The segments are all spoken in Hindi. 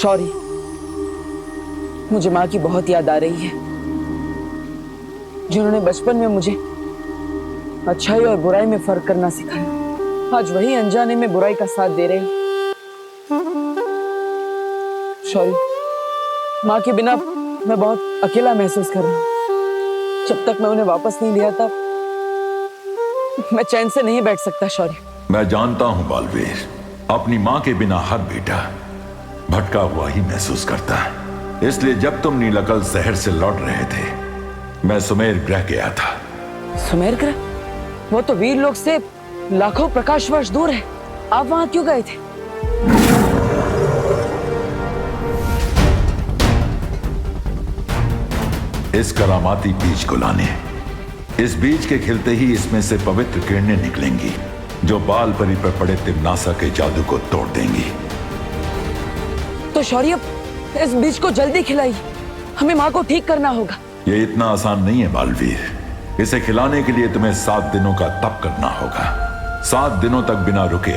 शौर्य, मुझे माँ की बहुत याद आ रही है, जिन्होंने बचपन में मुझे अच्छाई और बुराई में फर्क करना सिखाया। आज वही अनजाने में बुराई का साथ दे रहे हैं। शौर्य, माँ के बिना मैं बहुत अकेला महसूस कर रहा हूँ। जब तक मैं उन्हें वापस नहीं लिया तब मैं चैन से नहीं बैठ सकता। शौर्य, मैं जानता हूं बालवीर, अपनी माँ के बिना हर बेटा भटका हुआ ही महसूस करता है। इसलिए जब तुम नीलकल शहर से लौट रहे थे, मैं सुमेर ग्रह गया था। सुमेर ग्रह? वो तो वीर लोक से लाखों प्रकाश वर्ष दूर है। आप वहां क्यों गए थे? इस करामाती बीज को लाने। इस बीज के खिलते ही इसमें से पवित्र किरणें निकलेंगी, जो बाल परी पर पड़े तिम्नासा के जादू को तोड़ देंगी। तो शौर्य, इस बीज को जल्दी खिलाइए, हमें माँ को ठीक करना होगा। ये इतना आसान नहीं है बालवीर। इसे खिलाने के लिए तुम्हें 7 दिनों का तप करना होगा। 7 दिनों तक बिना रुके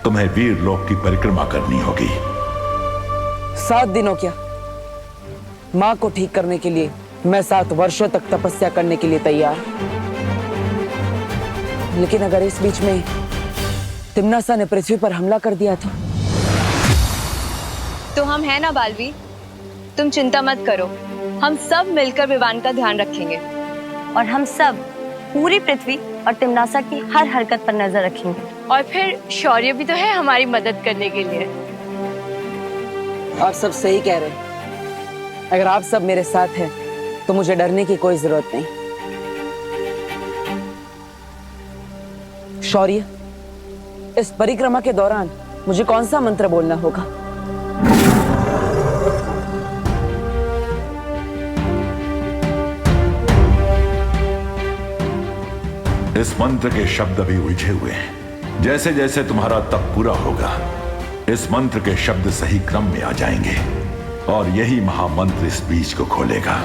तुम्हें वीर लोक की परिक्रमा करनी होगी। 7 दिनों क्या? माँ को ठीक करने के लिए मैं 7 वर्षों तक तपस्या करने के लिए तैयार। लेकिन अगर इस बीच में तिम्नासा ने पृथ्वी पर हमला कर दिया तो हम है ना बालवीर, तुम चिंता मत करो। हम सब मिलकर विवान का ध्यान रखेंगे और हम सब पूरी पृथ्वी और तिम्नासा की हर हरकत पर नजर रखेंगे। और फिर शौर्य भी तो है हमारी मदद करने के लिए। आप सब सही कह रहे हैं। अगर आप सब मेरे साथ हैं तो मुझे डरने की कोई जरूरत नहीं। शौर्य, इस परिक्रमा के दौरान मुझे कौन सा मंत्र बोलना होगा? इस मंत्र के शब्द अभी उलझे हुए हैं। जैसे जैसे तुम्हारा तप पूरा होगा, इस मंत्र के शब्द सही क्रम में आ जाएंगे और यही महामंत्र इस बीज को खोलेगा।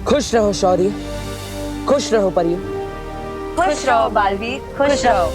खुश रहो शौर्य, खुश रहो परियों। खुश रहो बालवीर, खुश रहो।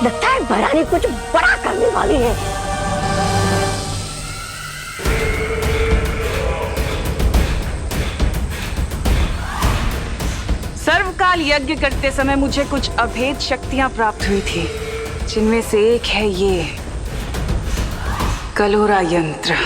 लगता है भरानी कुछ बड़ा करने वाली है। सर्वकाल यज्ञ करते समय मुझे कुछ अभेद शक्तियां प्राप्त हुई थी, जिनमें से एक है ये कलोरा यंत्र।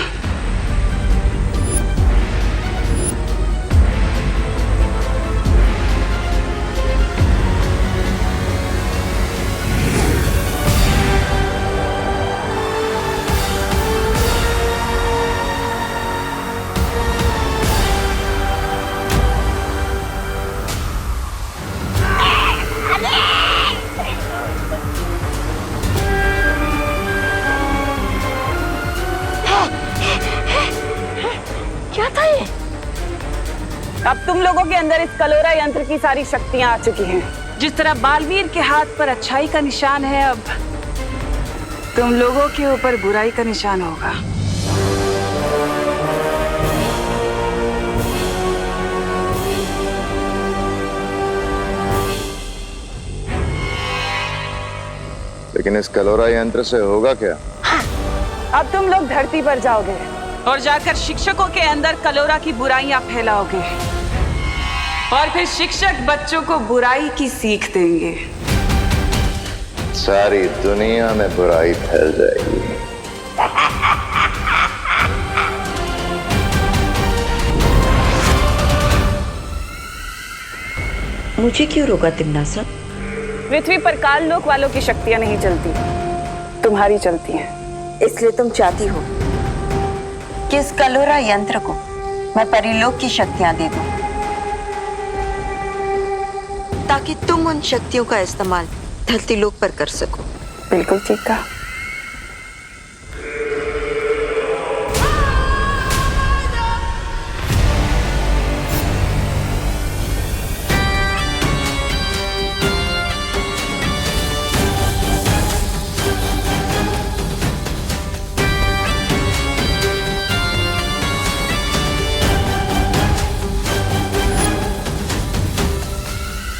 क्या था ये? अब तुम लोगों के अंदर इस कलोरा यंत्र की सारी शक्तियां आ चुकी हैं। जिस तरह बालवीर के हाथ पर अच्छाई का निशान है, अब तुम लोगों के ऊपर बुराई का निशान होगा। लेकिन इस कलोरा यंत्र से होगा क्या? अब तुम लोग धरती पर जाओगे और जाकर शिक्षकों के अंदर कलोरा की बुराइयां फैलाओगे और फिर शिक्षक बच्चों को बुराई की सीख देंगे। सारी दुनिया में बुराई फैल जाएगी। मुझे क्यों रोका तिम्नासा? पृथ्वी पर काल लोक वालों की शक्तियां नहीं चलती, तुम्हारी चलती हैं। इसलिए तुम चाहती हो कि इस कलोरा यंत्र को मैं परिलोक की शक्तियां दे दूं, ताकि तुम उन शक्तियों का इस्तेमाल धरती लोक पर कर सको। बिल्कुल ठीक कहा।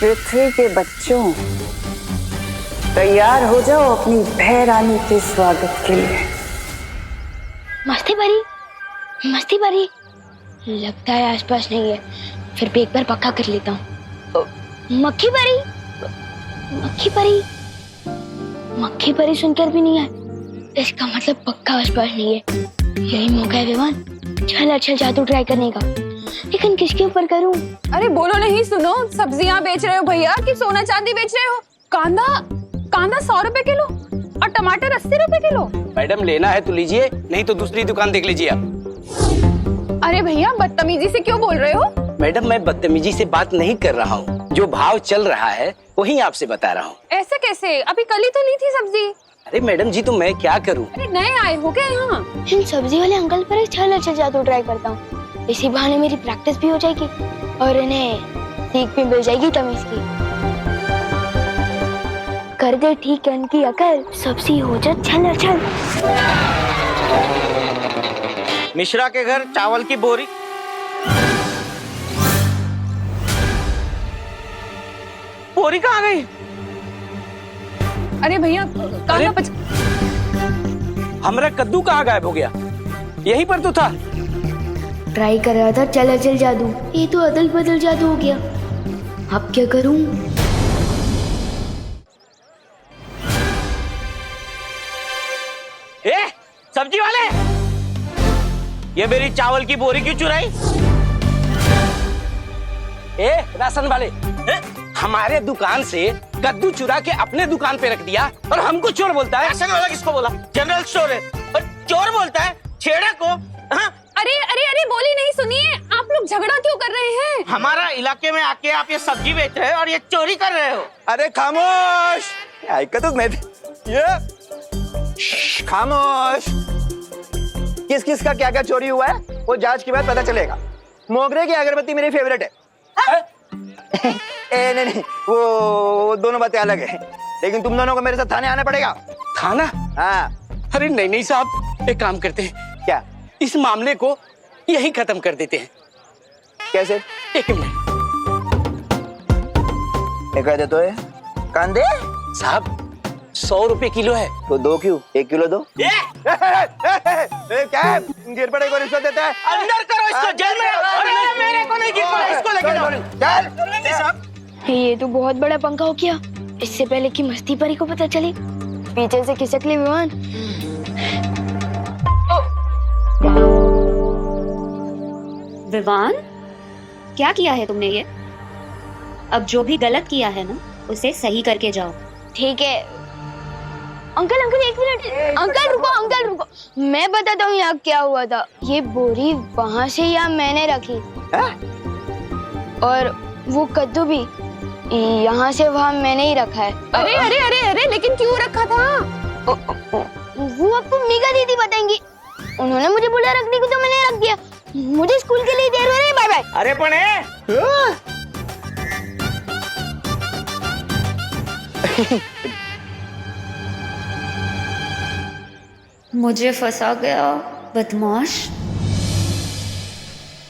पृथ्वी के बच्चों, तैयार हो जाओ अपनी भय रानी के स्वागत के लिए। मस्ती भरी लगता है आसपास नहीं है, फिर भी एक बार पक्का कर लेता हूँ। मक्खी परी सुनकर भी नहीं आए, इसका मतलब पक्का आसपास नहीं है। यही मौका है विवान, चल अच्छा जादू ट्राई करने का, लेकिन किसके ऊपर करूँ? अरे बोलो नहीं, सुनो, सब्जियां बेच रहे हो भैया कि सोना चांदी बेच रहे हो? कांदा 100 रुपए किलो और टमाटर 80 रुपए किलो। मैडम लेना है तो लीजिए, नहीं तो दूसरी दुकान देख लीजिए आप। अरे भैया बदतमीजी से क्यों बोल रहे हो? मैडम मैं बदतमीजी से बात नहीं कर रहा हूँ, जो भाव चल रहा है वही आपसे बता रहा हूँ। ऐसे कैसे? अभी कल ही तो ली थी सब्जी। अरे मैडम जी तो मैं क्या करूँ? अरे नए आए हो क्या यहाँ? इन सब्जी वाले अंकल पर एक चल अच्छा जादू ट्राई करता हूँ, इसी बहाने मेरी प्रैक्टिस भी हो जाएगी और इन्हें सीख भी मिल जाएगी तमीज की। कर दे ठीक है इनकी अकल, सब्जी हो जा छल छल। मिश्रा के घर चावल की बोरी। बोरी कहाँ गई? अरे भैया हमारा कद्दू कहाँ गायब हो गया? यहीं पर तो था। ट्राई कर रहा था चल अचल जादू, ये तो अदल बदल जादू हो गया। अब क्या करूं? ए, सब्जी वाले, ये मेरी चावल की बोरी क्यों चुराई? ए, राशन वाले, हमारे दुकान से कद्दू चुरा के अपने दुकान पे रख दिया और हमको चोर बोलता है। राशन वाला किसको बोला? जनरल स्टोर है और चोर बोलता है छेड़ा को। हाँ? अरे बोली नहीं, सुनिए, आप लोग झगड़ा क्यों कर रहे हैं? हमारा इलाके में आके आप ये सब्जी बेच रहे हो और ये चोरी कर रहे हो। अरे खामोश, खामोश। किस किस का क्या क्या चोरी हुआ है वो जांच के बाद पता चलेगा। मोगरे की अगरबत्ती मेरी फेवरेट है। नहीं, वो दोनों बातें अलग है, लेकिन तुम दोनों को मेरे साथ थाने आना पड़ेगा। थाना? हाँ। अरे नहीं साहब, एक काम करते हैं, क्या? इस मामले को यहीं खत्म कर देते हैं। कैसे? एक मिनट कहते तो है कांदे साहब, 100 रुपए किलो है। तो 2 क्यों? 1 किलो दो। क्या गिर पड़े को रिश्वत देता है? अंदर करो इसको, जेल में। अरे मेरे को नहीं गिर पड़ा, इसको लेके जाओ। साहब ये तो बहुत बड़ा पंखा हो गया, इससे पहले कि मस्ती परी को पता चले पीछे से खिसक ले विमान। विवान, क्या किया है तुमने ये? अब जो भी गलत किया है ना, उसे सही करके जाओ। ठीक है अंकल, एक मिनट। अंकल रुको, मैं बताता हूँ यहाँ क्या हुआ था। ये बोरी वहाँ से यहाँ मैंने रखी और वो कद्दू भी यहाँ से वहाँ मैंने ही रखा है। अरे लेकिन क्यों रखा था? वो आपको मीगा दीदी बताएंगी, उन्होंने मुझे बोला रखने को तो मैंने रख दिया। मुझे स्कूल के लिए देर हो रही है, बाय बाय। अरे पने मुझे फंसा गया बदमाश।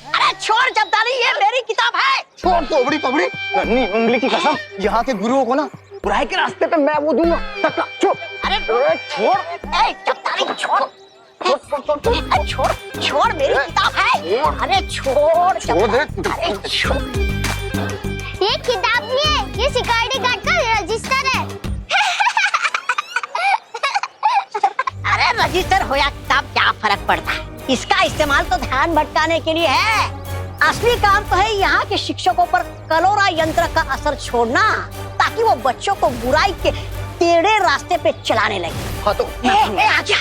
अरे छोड़ जब्दारी, ये मेरी किताब है। छोड़ तोबड़ी पबड़ी, नन्ही उंगली की कसम, यहाँ के गुरुओं को ना बुराई के रास्ते पे मैं वो दूंगा। छोड़। अरे छोड़, जब्दारी छोड़। छोड़ मेरी किताब है। अरे छोड़ दे। अरे छोड़। ये किताब नहीं है, ये सिक्योरिटी गार्ड का रजिस्टर है। अरे रजिस्टर हो या किताब, क्या फर्क पड़ता है? इसका इस्तेमाल तो ध्यान भटकाने के लिए है। असली काम तो है यहाँ के शिक्षकों पर कलोरा यंत्र का असर छोड़ना, ताकि वो बच्चों को बुराई के टेढ़े रास्ते पे चलाने लगे। हाँ तो आजा।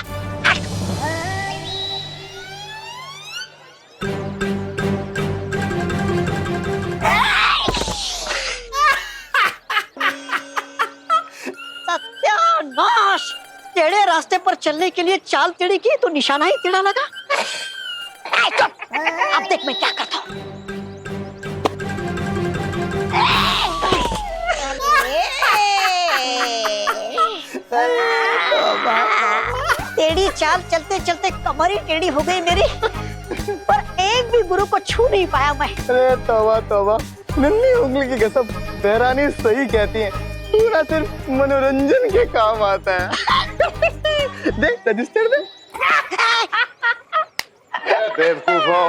सत्यानाश! टेढ़े रास्ते पर चलने के लिए चाल टेढ़ी की तो निशाना ही टेढ़ा लगा। अब देख मैं क्या करता हूँ। टेढ़ी चाल चलते चलते कमर ही टेढ़ी हो गई मेरी, पर एक भी गुरु को छू नहीं पाया मैं। अरे तौबा, नन्ही उंगली की कसम, देहरानी सही कहती है, पूरा सिर्फ मनोरंजन के काम आता है। देख रजिस्टर दे। बेवकूफों,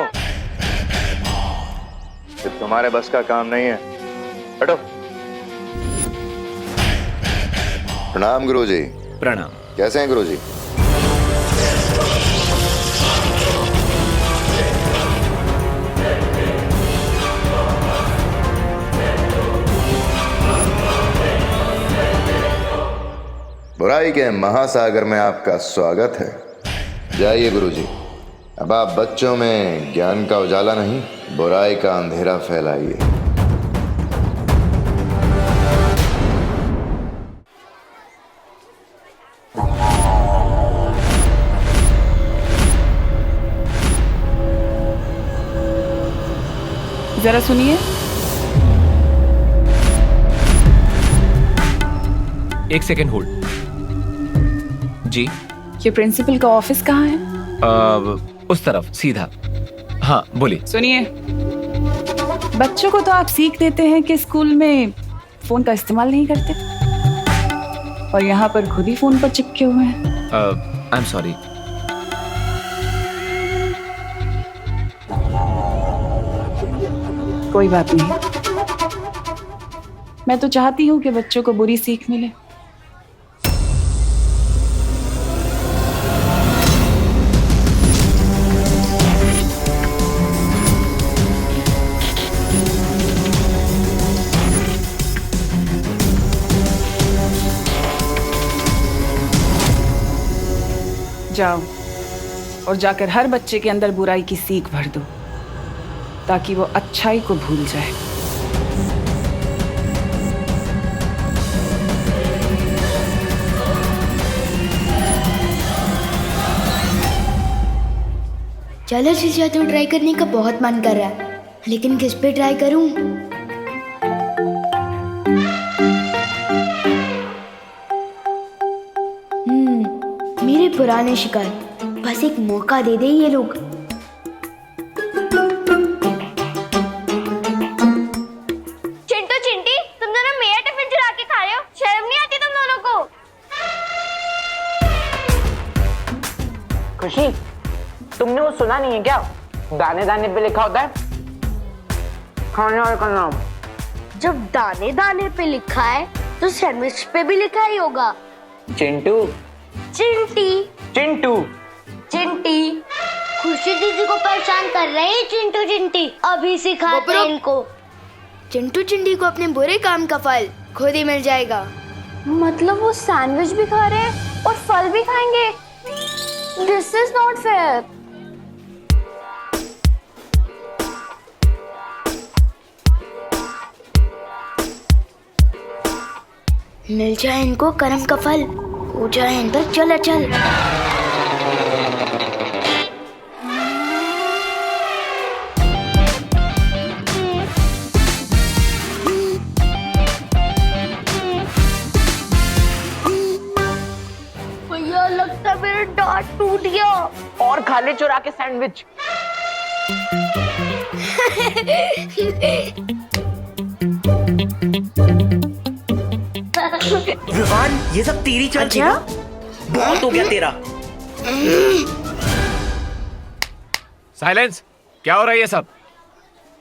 ये तुम्हारे बस का काम नहीं है, हटो। प्रणाम गुरुजी। प्रणाम। कैसे हैं गुरुजी? बुराई के महासागर में आपका स्वागत है। जाइए गुरुजी, अब आप बच्चों में ज्ञान का उजाला नहीं, बुराई का अंधेरा फैलाइए। जरा सुनिए। एक सेकेंड होल्ड। जी, ये प्रिंसिपल का ऑफिस कहाँ है? उस तरफ सीधा। हाँ बोलिए। सुनिए, बच्चों को तो आप सीख देते हैं कि स्कूल में फोन का इस्तेमाल नहीं करते, और यहाँ पर खुद ही फोन पर चिपके हुए हैं। I am sorry. कोई बात नहीं, मैं तो चाहती हूँ कि बच्चों को बुरी सीख मिले। जाओ और जाकर हर बच्चे के अंदर बुराई की सीख भर दो, ताकि वो अच्छाई को भूल जाए। चलो शीशा, तो ट्राई करने का बहुत मन कर रहा है, लेकिन किस पे ट्राई करूं? मेरे पुराने शिकार, बस एक मौका दे दे ये लोग। चिंटू चिंटी, तुम दोनों मेरा टिफिन चुरा के खा रहे हो, शर्म नहीं आती तुम दोनों को? खुशी, तुमने वो सुना नहीं है क्या? दाने दाने पे लिखा होता है खाने वाले का नाम। जब दाने दाने पे लिखा है तो सैंडविच पे भी लिखा ही होगा। चिंटू। चिंटी। चिंटू। चिंटी। खुशी दीदी को परेशान कर रहे हैं चिंटू चिंटी, अभी सिखाते हैं इनको। चिंटू चिंटी को अपने बुरे काम का फल खुद ही मिल जाएगा। मतलब वो सैंडविच भी खा रहे हैं और फल भी खाएंगे? This is not fair. मिल जाए इनको कर्म का फल, हो जाए इन पर चल चल। भैया लगता है मेरा दांत टूट गया। और खा ले चुरा के सैंडविच। विवान, ये सब तेरी चाल थी ना? बहुत हो गया तेरा। साइलेंस। क्या हो रहा है ये सब?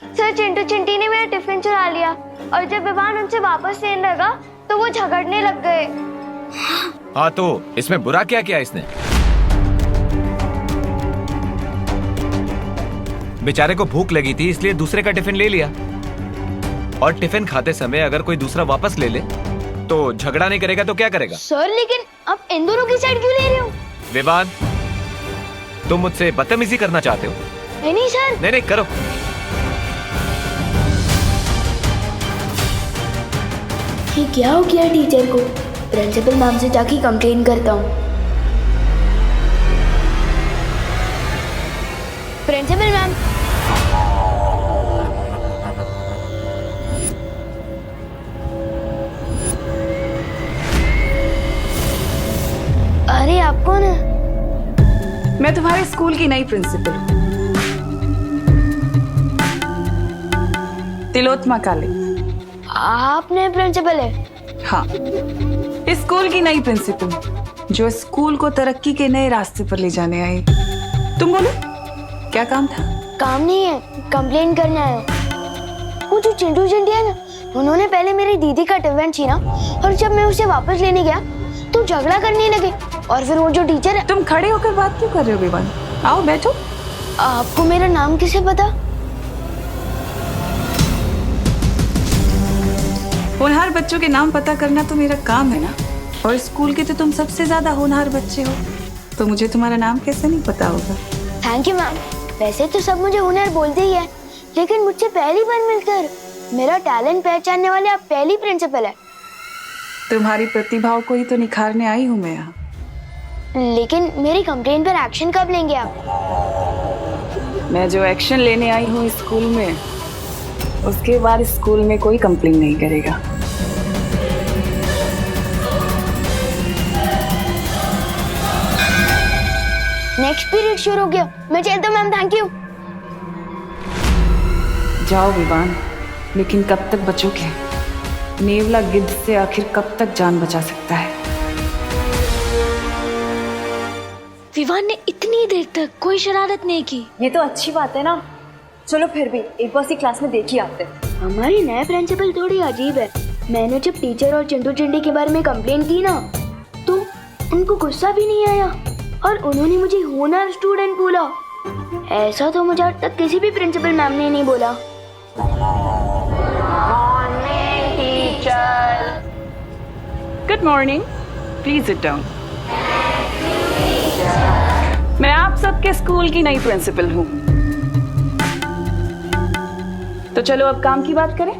सर, चिंटू चिंटी ने मेरा टिफिन चुरा लिया, और जब विवान उनसे वापस लेने लगा तो वो झगड़ने लग गए। हाँ, तो इसमें बुरा क्या किया इसने? बेचारे को भूख लगी थी इसलिए दूसरे का टिफिन ले लिया, और टिफिन खाते समय अगर कोई दूसरा वापस ले ले तो झगड़ा नहीं करेगा तो क्या करेगा? सर, लेकिन आप इन दोनों की साइड क्यों ले रहे हो? विवान, तुम मुझसे बदतमीजी करना चाहते हो? नहीं सर। नहीं करो। ये क्या हो गया टीचर को? प्रिंसिपल मैम से जाके कंप्लेन करता हूँ। Principal ma'am. अरे आप कौन है? मैं तुम्हारे स्कूल की नई प्रिंसिपल, तिलोत्मा काले। आप नए प्रिंसिपल है? हाँ, इस स्कूल की नई प्रिंसिपल जो स्कूल को तरक्की के नए रास्ते पर ले जाने आई। तुम बोलो, क्या काम था? काम नहीं है, कंप्लेन करने आया हूँ। वो जो चिंटू चिंटी है ना, उन्होंने पहले मेरी दीदी का टिफिन छीना और जब मैं उसे वापस लेने गया तो झगड़ा करने लगे। और फिर वो जो टीचर है। तुम खड़े होकर बात क्यों कर रहे हो विवान? आओ बैठो। आपको मेरा नाम किसे पता? होनहार बच्चों के नाम पता करना तो मेरा काम है ना, और स्कूल के तो तुम सबसे ज्यादा होनहार बच्चे हो, तो मुझे तुम्हारा नाम कैसे नहीं पता होगा? Thank you ma'am. वैसे तो सब मुझे होनहार बोलते ही है, लेकिन मुझसे पहली बार मिलकर मेरा टैलेंट पहचानने वाले आप पहली प्रिंसिपल है। तुम्हारी प्रतिभाओं को ही तो निखारने आई हूँ मैं यहाँ। लेकिन मेरी कंप्लेंट पर एक्शन कब लेंगे आप? मैं जो एक्शन लेने आई हूँ स्कूल में, उसके बाद स्कूल में कोई कंप्लेंट नहीं करेगा। नेक्स्ट पीरियड शुरू हो गया, मैं चलता हूँ मैम। Thank you. जाओ विवान, लेकिन कब तक बचोगे? नेवला गिद्ध से आखिर कब तक जान बचा सकता है? विवान ने इतनी देर तक कोई शरारत नहीं की। ये तो अच्छी बात है ना। चलो फिर भी एक बार सी क्लास में देख ही आते। हमारी नए प्रिंसिपल थोड़ी अजीब है। मैंने जब टीचर और चिंटू चिंटी के बारे में कंप्लेन की ना, तो उनको गुस्सा भी नहीं आया और उन्होंने मुझे होनहार स्टूडेंट बोला। ऐसा तो मुझे आज तक किसी भी प्रिंसिपल मैम ने नहीं बोला। Good morning, please sit down. मैं आप सबके स्कूल की नई प्रिंसिपल हूँ, तो चलो अब काम की बात करें।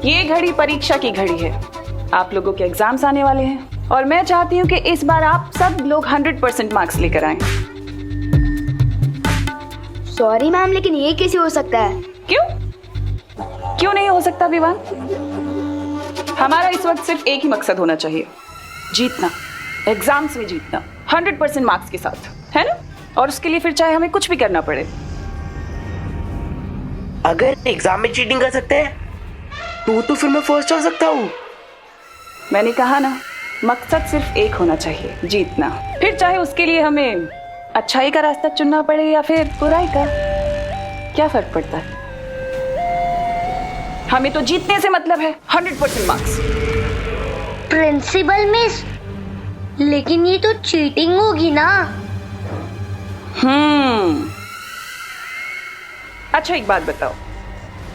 ये घड़ी परीक्षा की घड़ी है। आप लोगों के एग्जाम्स आने वाले हैं और मैं चाहती हूँ कि इस बार आप सब लोग 100% मार्क्स लेकर आएं। सॉरी मैम, लेकिन ये कैसे हो सकता है? क्यों नहीं हो सकता विवान? हमारा इस वक्त सिर्फ एक ही मकसद होना चाहिए, जीतना, एग्जाम्स में जीतना 100% मार्क्स के साथ, है ना? और उसके लिए फिर चाहे हमें कुछ भी करना पड़े। अगर एग्जाम में चीटिंग कर सकते हैं तो फिर मैं फर्स्ट आ सकता हूँ। मैंने कहा ना, मकसद सिर्फ एक होना चाहिए, जीतना। फिर चाहे उसके लिए हमें अच्छाई का रास्ता चुनना पड़े या फिर बुराई का, क्या फर्क पड़ता है? हमें तो जीतने से मतलब है, 100% मार्क्स। प्रिंसिपल मिस, लेकिन ये तो चीटिंग होगी ना। अच्छा एक बात बताओ,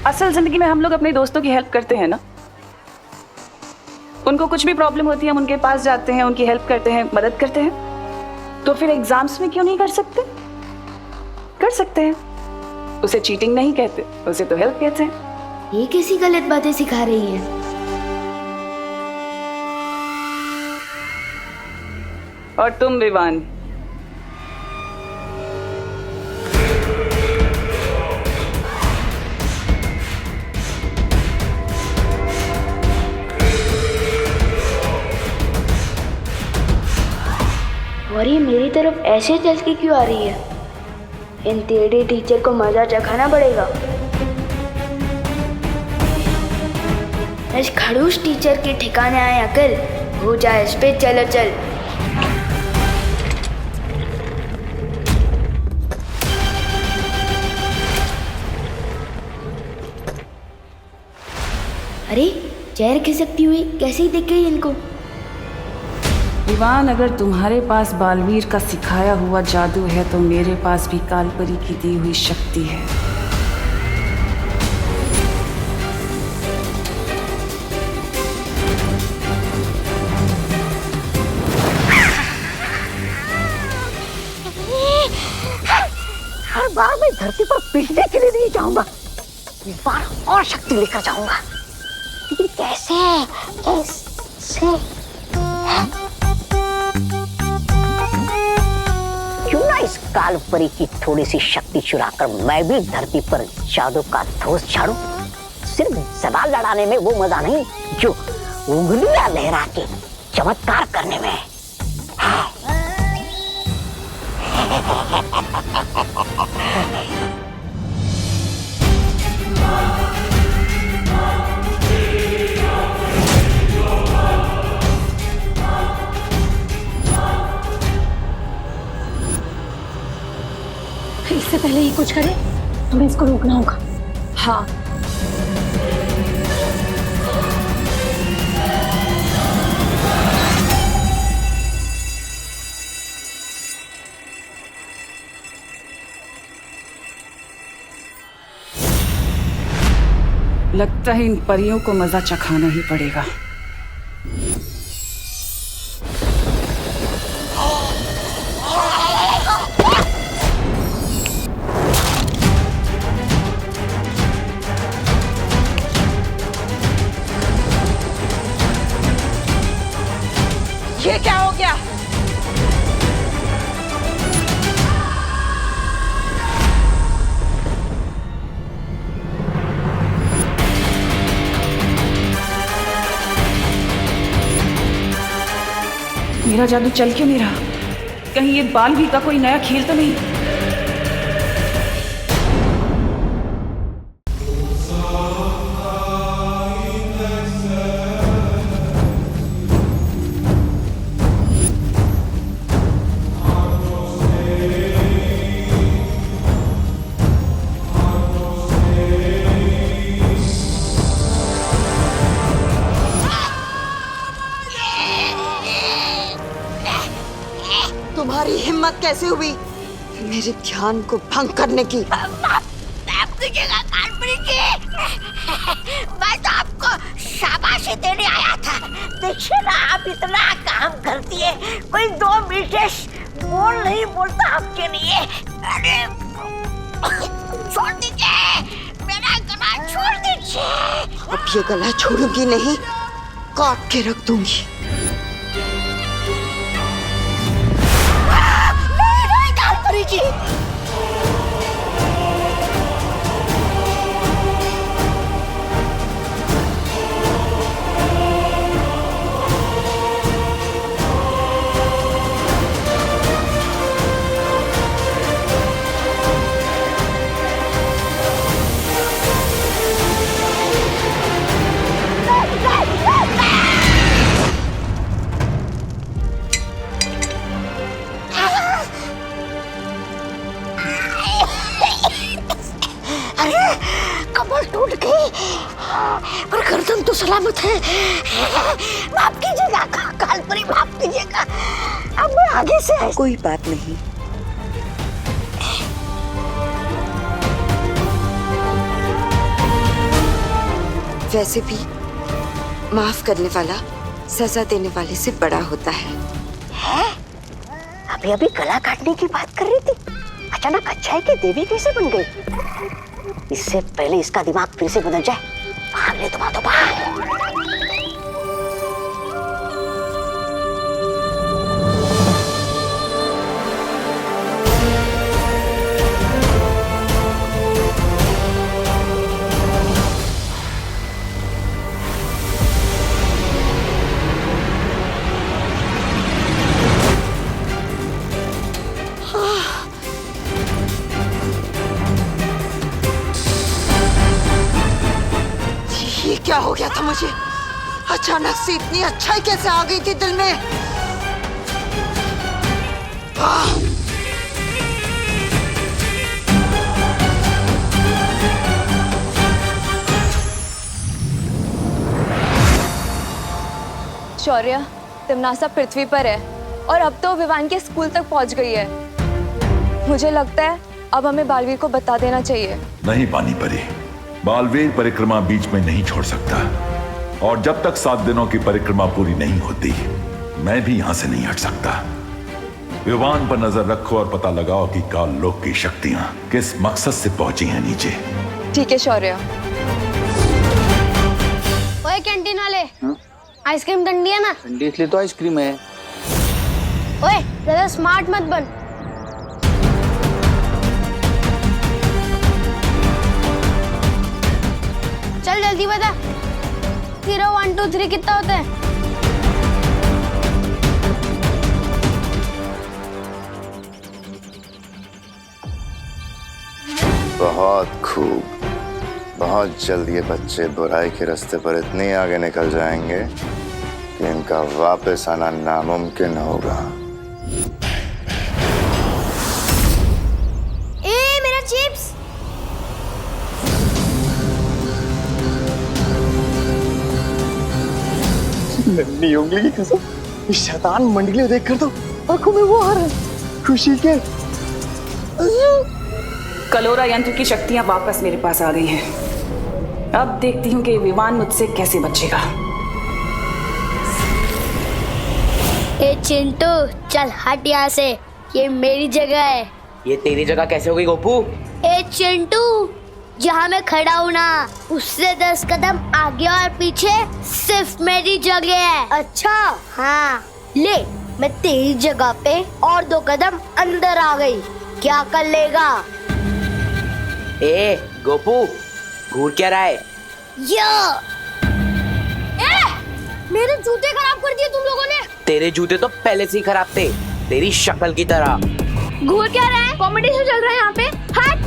असल जिंदगी में हम लोग अपने दोस्तों की हेल्प करते हैं ना? उनको कुछ भी प्रॉब्लम होती है, हम उनके पास जाते हैं, उनकी हेल्प करते हैं, मदद करते हैं। तो फिर एग्जाम्स में क्यों नहीं कर सकते? कर सकते हैं। उसे चीटिंग नहीं कहते, उसे तो हेल्प कहते हैं। ये कैसी गलत बातें सिखा रही है? और तुम विवान, और ये मेरी तरफ ऐसे चल के क्यों आ रही है? इन टेढ़े टीचर को मजा चखाना पड़ेगा। इस खड़ूस टीचर के ठिकाने आए अकल, हो जाए इस पे चलो चल। अरे चेहरे खिसकती हुई कैसी दिख गई इनको? विवान, अगर तुम्हारे पास बालवीर का सिखाया हुआ जादू है तो मेरे पास भी कालपरी की दी हुई शक्ति है। हर बार मैं धरती पर पीटने के लिए नहीं जाऊंगा, इस बार और शक्ति लेकर जाऊंगा। लेकिन कैसे? क्यों ना इस कालपरी की थोड़ी सी शक्ति चुराकर मैं भी धरती पर जादू का धोस झाड़ूं। सिर्फ सवाल लड़ाने में वो मजा नहीं जो उंगलियां लहरा के चमत्कार करने में है। से पहले ही कुछ करे, हमें इसको रोकना होगा। हाँ, लगता है इन परियों को मजा चखाना ही पड़ेगा। ये क्या हो गया? मेरा जादू चल क्यों नहीं रहा? कहीं ये बालवीर का कोई नया खेल तो नहीं? तुम्हारी हिम्मत कैसे हुई मेरे ध्यान को भंग करने की? मैं तो आपको शाबाशी देने आया था। देखिए ना, आप इतना काम करती है, कोई 2 विशेष बोल नहीं बोलता आपके लिए। अरे छोड़ दीजिए, मेरा गला छोड़ दीजिए। अब ये गला छोड़ूंगी नहीं, काट के रख दूंगी। जी टूट गई, पर गर्दन तो सलामत है। माफ कीजिएगा कालपरी, माफ कीजिएगा। अब मैं आगे से कोई बात नहीं। वैसे भी माफ करने वाला सजा देने वाले से बड़ा होता है। अभी अभी गला काटने की बात कर रही थी, अचानक अच्छाई की देवी कैसे बन गई? इससे पहले इसका दिमाग फिर से बदल जाए, बाहर ले तुम, तो बाहर। क्या हो गया था मुझे? अचानक से इतनी अच्छाई कैसे आ गई थी दिल में? शौर्य, तिमनासा पृथ्वी पर है और अब तो विवान के स्कूल तक पहुंच गई है। मुझे लगता है अब हमें बालवीर को बता देना चाहिए। नहीं पानी परी, बालवीर परिक्रमा बीच में नहीं छोड़ सकता, और जब तक 7 दिनों की परिक्रमा पूरी नहीं होती मैं भी यहां से नहीं हट सकता। विवान पर नजर रखो और पता लगाओ कि काल लोक की शक्तियां किस मकसद से पहुंची हैं नीचे। ठीक है शौर्य। ओए कैंटीन वाले, आइसक्रीम ठंडी है ना? ठंडी इसलिए तो आइसक्रीम है। ओए ज्यादा स्मार्ट मत बन। चल जल्दी बता, 0 1 2 3 कितना होता है? बहुत खूब। बहुत जल्द ये बच्चे बुराई के रास्ते पर इतने आगे निकल जाएंगे कि इनका वापस आना नामुमकिन होगा। ए नन्ही उंगली की कसम, इस शैतान मंडली को देखकर तो आंखों में वो आ रहा है खुशी के। कलोरा यंत्र की शक्तियां वापस मेरे पास आ गई हैं। अब देखती हूँ कि विमान मुझसे कैसे बचेगा। ए चिंटू चल हट यहाँ से, ये मेरी जगह है। ये तेरी जगह कैसे हो गई गोपू? ए चिंटू, जहाँ मैं खड़ा हूँ ना उससे 10 कदम आगे और पीछे सिर्फ मेरी जगह है। अच्छा हाँ, ले मैं तेरी जगह पे और 2 कदम अंदर आ गई, क्या कर लेगा? ए गोपू, घूर क्या रहा है? मेरे जूते खराब कर दिए तुम लोगों ने। तेरे जूते तो पहले से ही खराब थे, तेरी शक्ल की तरह। घूर क्या रहा है? कॉम्पिटिशन चल रहा है यहाँ पे। हट।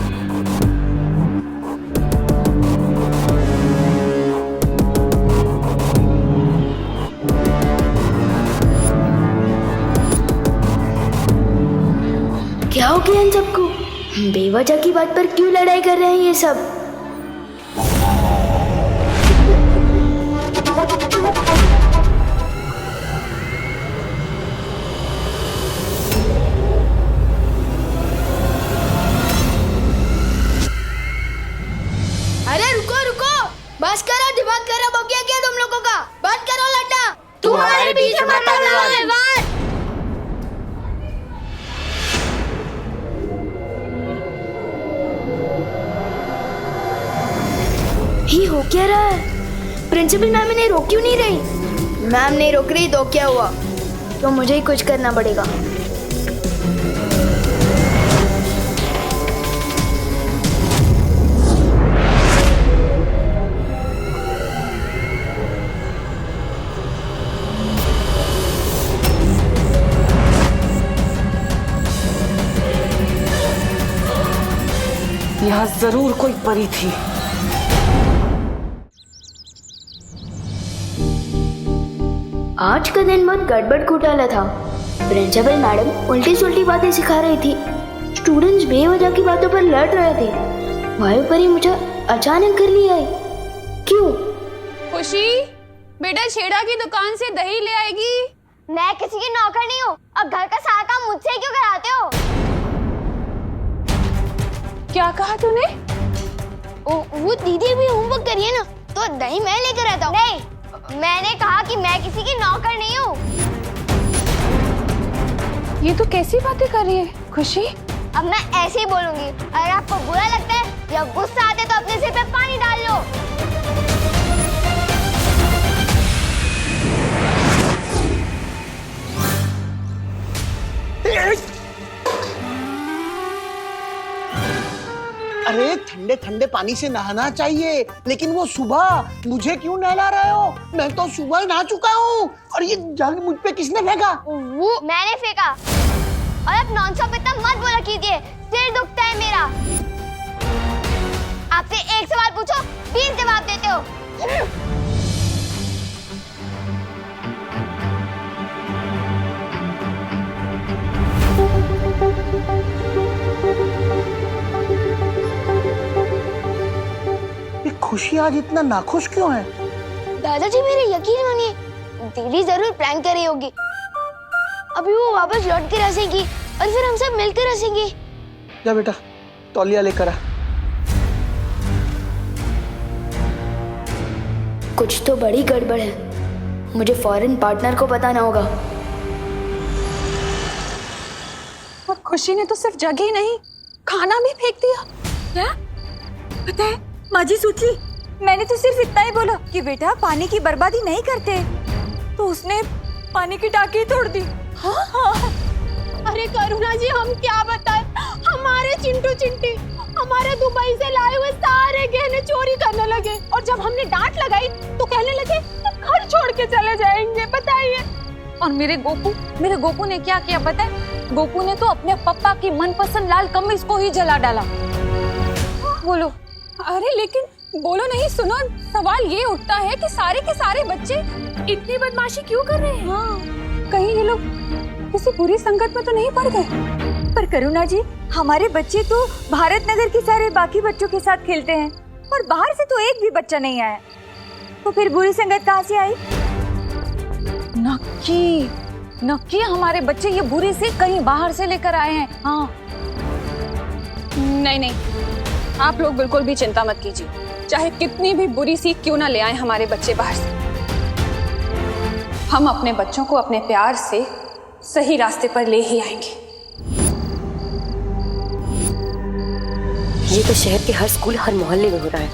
क्या हो गया इन सबको? बेवजह की बात पर क्यों लड़ाई कर रहे हैं ये सब? अरे रुको रुको, बस करो, दिमाग खराब हो गया क्या तुम लोगों का? बंद करो लड्डा, तुम्हारे बीच में मत आना विवान। ये हो क्या रहा है? प्रिंसिपल मैम इन्हें रोक क्यों नहीं रही? मैम नहीं रोक रही तो क्या हुआ? तो मुझे ही कुछ करना पड़ेगा। यहाँ जरूर कोई परी थी। आज का दिन बहुत गड़बड़ घोटाला था। प्रिंसिपल मैडम उल्टी सुल्टी बातें सिखा रही थी, स्टूडेंट्स बेवजह की बातों पर लड़ रहे थे। वायु परी मुझे अचानक घर ले आई। क्यों? खुशी बेटा छेड़ा की दुकान से दही ले आएगी। मैं किसी की नौकर नहीं हूँ, अब घर का सारा काम मुझसे क्यों कराते हो? क्या कहा तूने? वो दीदी भी होमवर्क करिए ना, तो दही मैं लेकर आता हूँ। नहीं, मैंने कहा कि मैं किसी की नौकर नहीं हूँ। ये तो कैसी बातें कर रही है खुशी? अब मैं ऐसे ही बोलूंगी। अगर आपको बुरा लगता है या गुस्सा आता है तो अपने सिर पे पानी डाल लो। अरे ठंडे ठंडे पानी से नहाना चाहिए, लेकिन वो सुबह मुझे क्यों नहला रहे हो? मैं तो सुबह नहा चुका हूँ। और ये जग मुझ पे किसने फेंका? वो मैंने फेंका। और अब नॉनस्टॉप इतना मत बोला कीजिए, सिर दुखता है मेरा। आपसे एक सवाल पूछो 20 जवाब देते हो। खुशी आज इतना नाखुश क्यों है? दादाजी मेरे यकीन मानिए, दीदी जरूर प्रैंक कर रही होगी। अभी वो वापस लौट के रसेगी और फिर हम सब मिलकर रसेंगे। जा बेटा तौलिया लेकर आ। कुछ तो बड़ी गड़बड़ है, मुझे फॉरेन पार्टनर को बताना होगा। और खुशी ने तो सिर्फ जगह ही नहीं, खाना भी फेंक दिया। क्या? पता है माजी सोची, मैंने तो सिर्फ इतना ही बोला कि बेटा पानी की बर्बादी नहीं करते, तो उसने पानी की टाकी तोड़ दी। हाँ हाँ। अरे करुणा जी हम क्या बताएं, हमारे चिंटू चिंटी हमारे दुबई से लाए हुए सारे गहने चोरी करने लगे, और जब हमने डांट लगाई तो कहने लगे घर छोड़ के चले जाएंगे। बताइए। और मेरे गोपू ने क्या किया पता है? गोपू ने तो अपने पापा की मनपसंद लाल कमीज को ही जला डाला। बोलो। अरे लेकिन बोलो नहीं, सुनो, सवाल ये उठता है कि सारे के सारे बच्चे इतनी बदमाशी क्यों कर रहे हैं? हाँ, कहीं ये लोग किसी बुरी संगत में तो नहीं पड़ गए? पर करुणा जी हमारे बच्चे तो भारत नगर के सारे बाकी बच्चों के साथ खेलते हैं, और बाहर से तो एक भी बच्चा नहीं आया, तो फिर बुरी संगत कहाँ से आई? नक्की हमारे बच्चे ये बुरी सीख कहीं बाहर से लेकर आए हैं। हाँ नहीं, आप लोग बिल्कुल भी चिंता मत कीजिए। चाहे कितनी भी बुरी सीख क्यों ना ले आए हमारे बच्चे बाहर से, हम अपने बच्चों को अपने प्यार से सही रास्ते पर ले ही आएंगे। ये तो शहर के हर स्कूल, हर मोहल्ले में हो रहा है।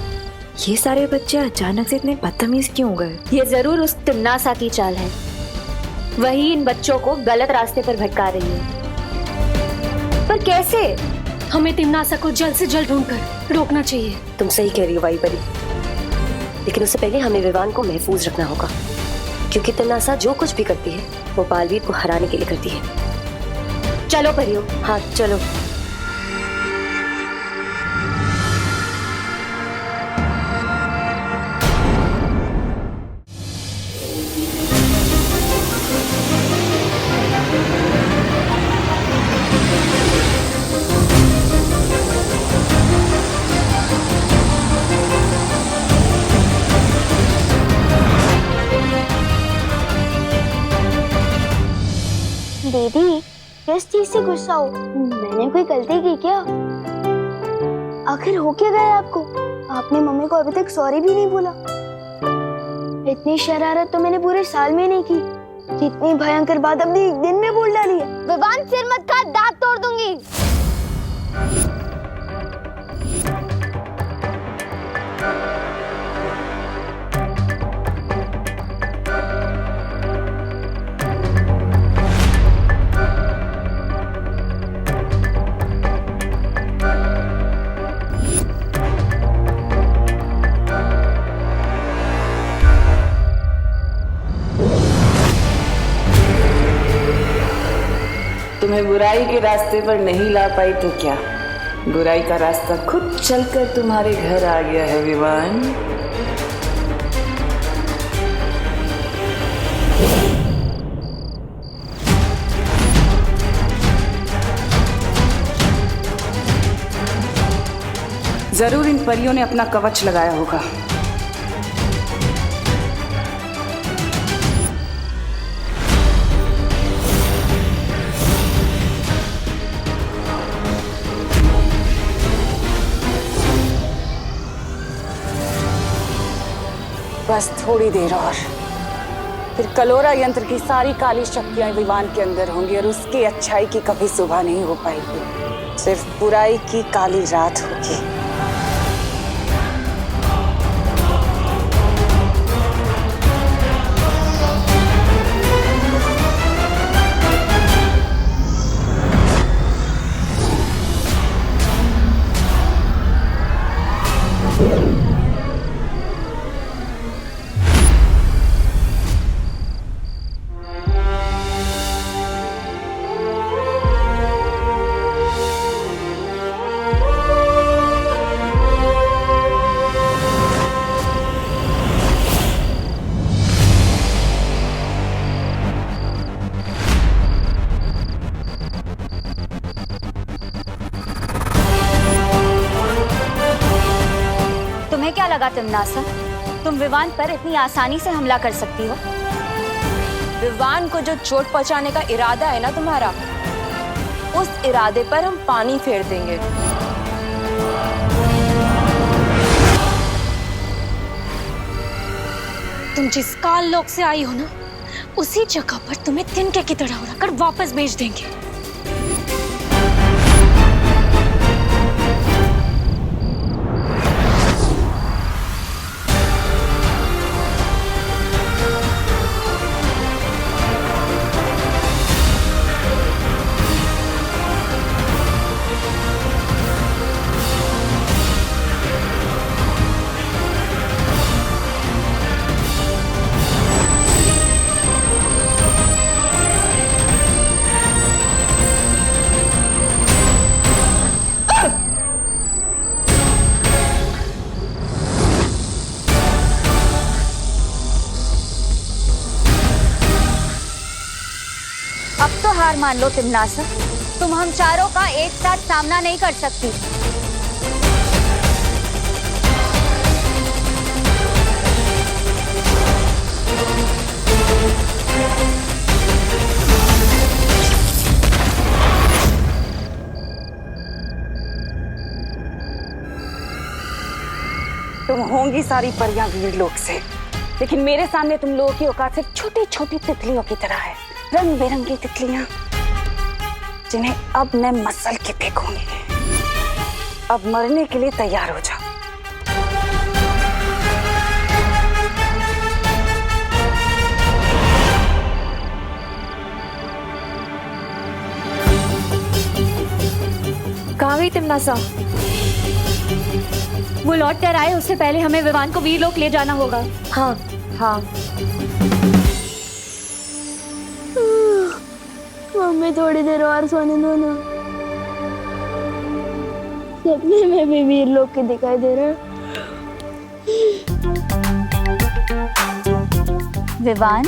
ये सारे बच्चे अचानक से इतने बदतमीज क्यों हो गए? ये जरूर उस तिमनासा की चाल है। वही इन बच्चों को गलत रास्ते पर भटका रही है। पर कैसे? हमें तिमनासा को जल्द से जल्द ढूंढकर रोकना चाहिए। तुम सही कह रही हो वाई परी, लेकिन उससे पहले हमें विवान को महफूज रखना होगा, क्योंकि तिमनासा जो कुछ भी करती है वो बालवीर को हराने के लिए करती है। चलो परियो। हाँ चलो। दीदी, किस चीज से गुस्सा हो? मैंने कोई गलती की क्या? आखिर हो क्या गया आपको? आपने मम्मी को अभी तक सॉरी भी नहीं बोला। इतनी शरारत तो मैंने पूरे साल में नहीं की, जितनी भयंकर बात अपने एक दिन में बोल डाली है। विवान, सिर मत खा, दांत तोड़ दूंगी। तुम्हें बुराई के रास्ते पर नहीं ला पाई तो क्या, बुराई का रास्ता खुद चलकर तुम्हारे घर आ गया है विवान। जरूर इन परियों ने अपना कवच लगाया होगा। बस थोड़ी देर और, फिर कलोरा यंत्र की सारी काली शक्तियां विवान के अंदर होंगी और उसकी अच्छाई की कभी सुबह नहीं हो पाएगी, सिर्फ बुराई की काली रात होगी। क्या लगा तिमनासा, तुम विवान पर इतनी आसानी से हमला कर सकती हो? विवान को जो चोट पहुंचाने का इरादा है ना तुम्हारा, उस इरादे पर हम पानी फेर देंगे। तुम जिस काल लोक से आई हो ना, उसी जगह पर तुम्हें तिनके की तरह उड़ाकर वापस भेज देंगे। अब तो हार मान लो तिमनासा, तुम हम चारों का एक साथ सामना नहीं कर सकती। आएंगी सारी परियां वीरलोक से, लेकिन मेरे सामने तुम लोगों की औकात सिर्फ छोटी छोटी तितलियों की तरह है, रंग बिरंगी तितलियां जिन्हें अब मैं मसल के फेंकूंगी। अब मरने के लिए तैयार हो जाओ। कहाँ गई तिमनासा? वो लौट कर आए उससे पहले हमें विवान को वीरलोक ले जाना होगा। हाँ हाँ। मम्मी थोड़ी देर और सोने दो ना। सपने में भी वीरलोक के दिखाई दे रहा है। विवान,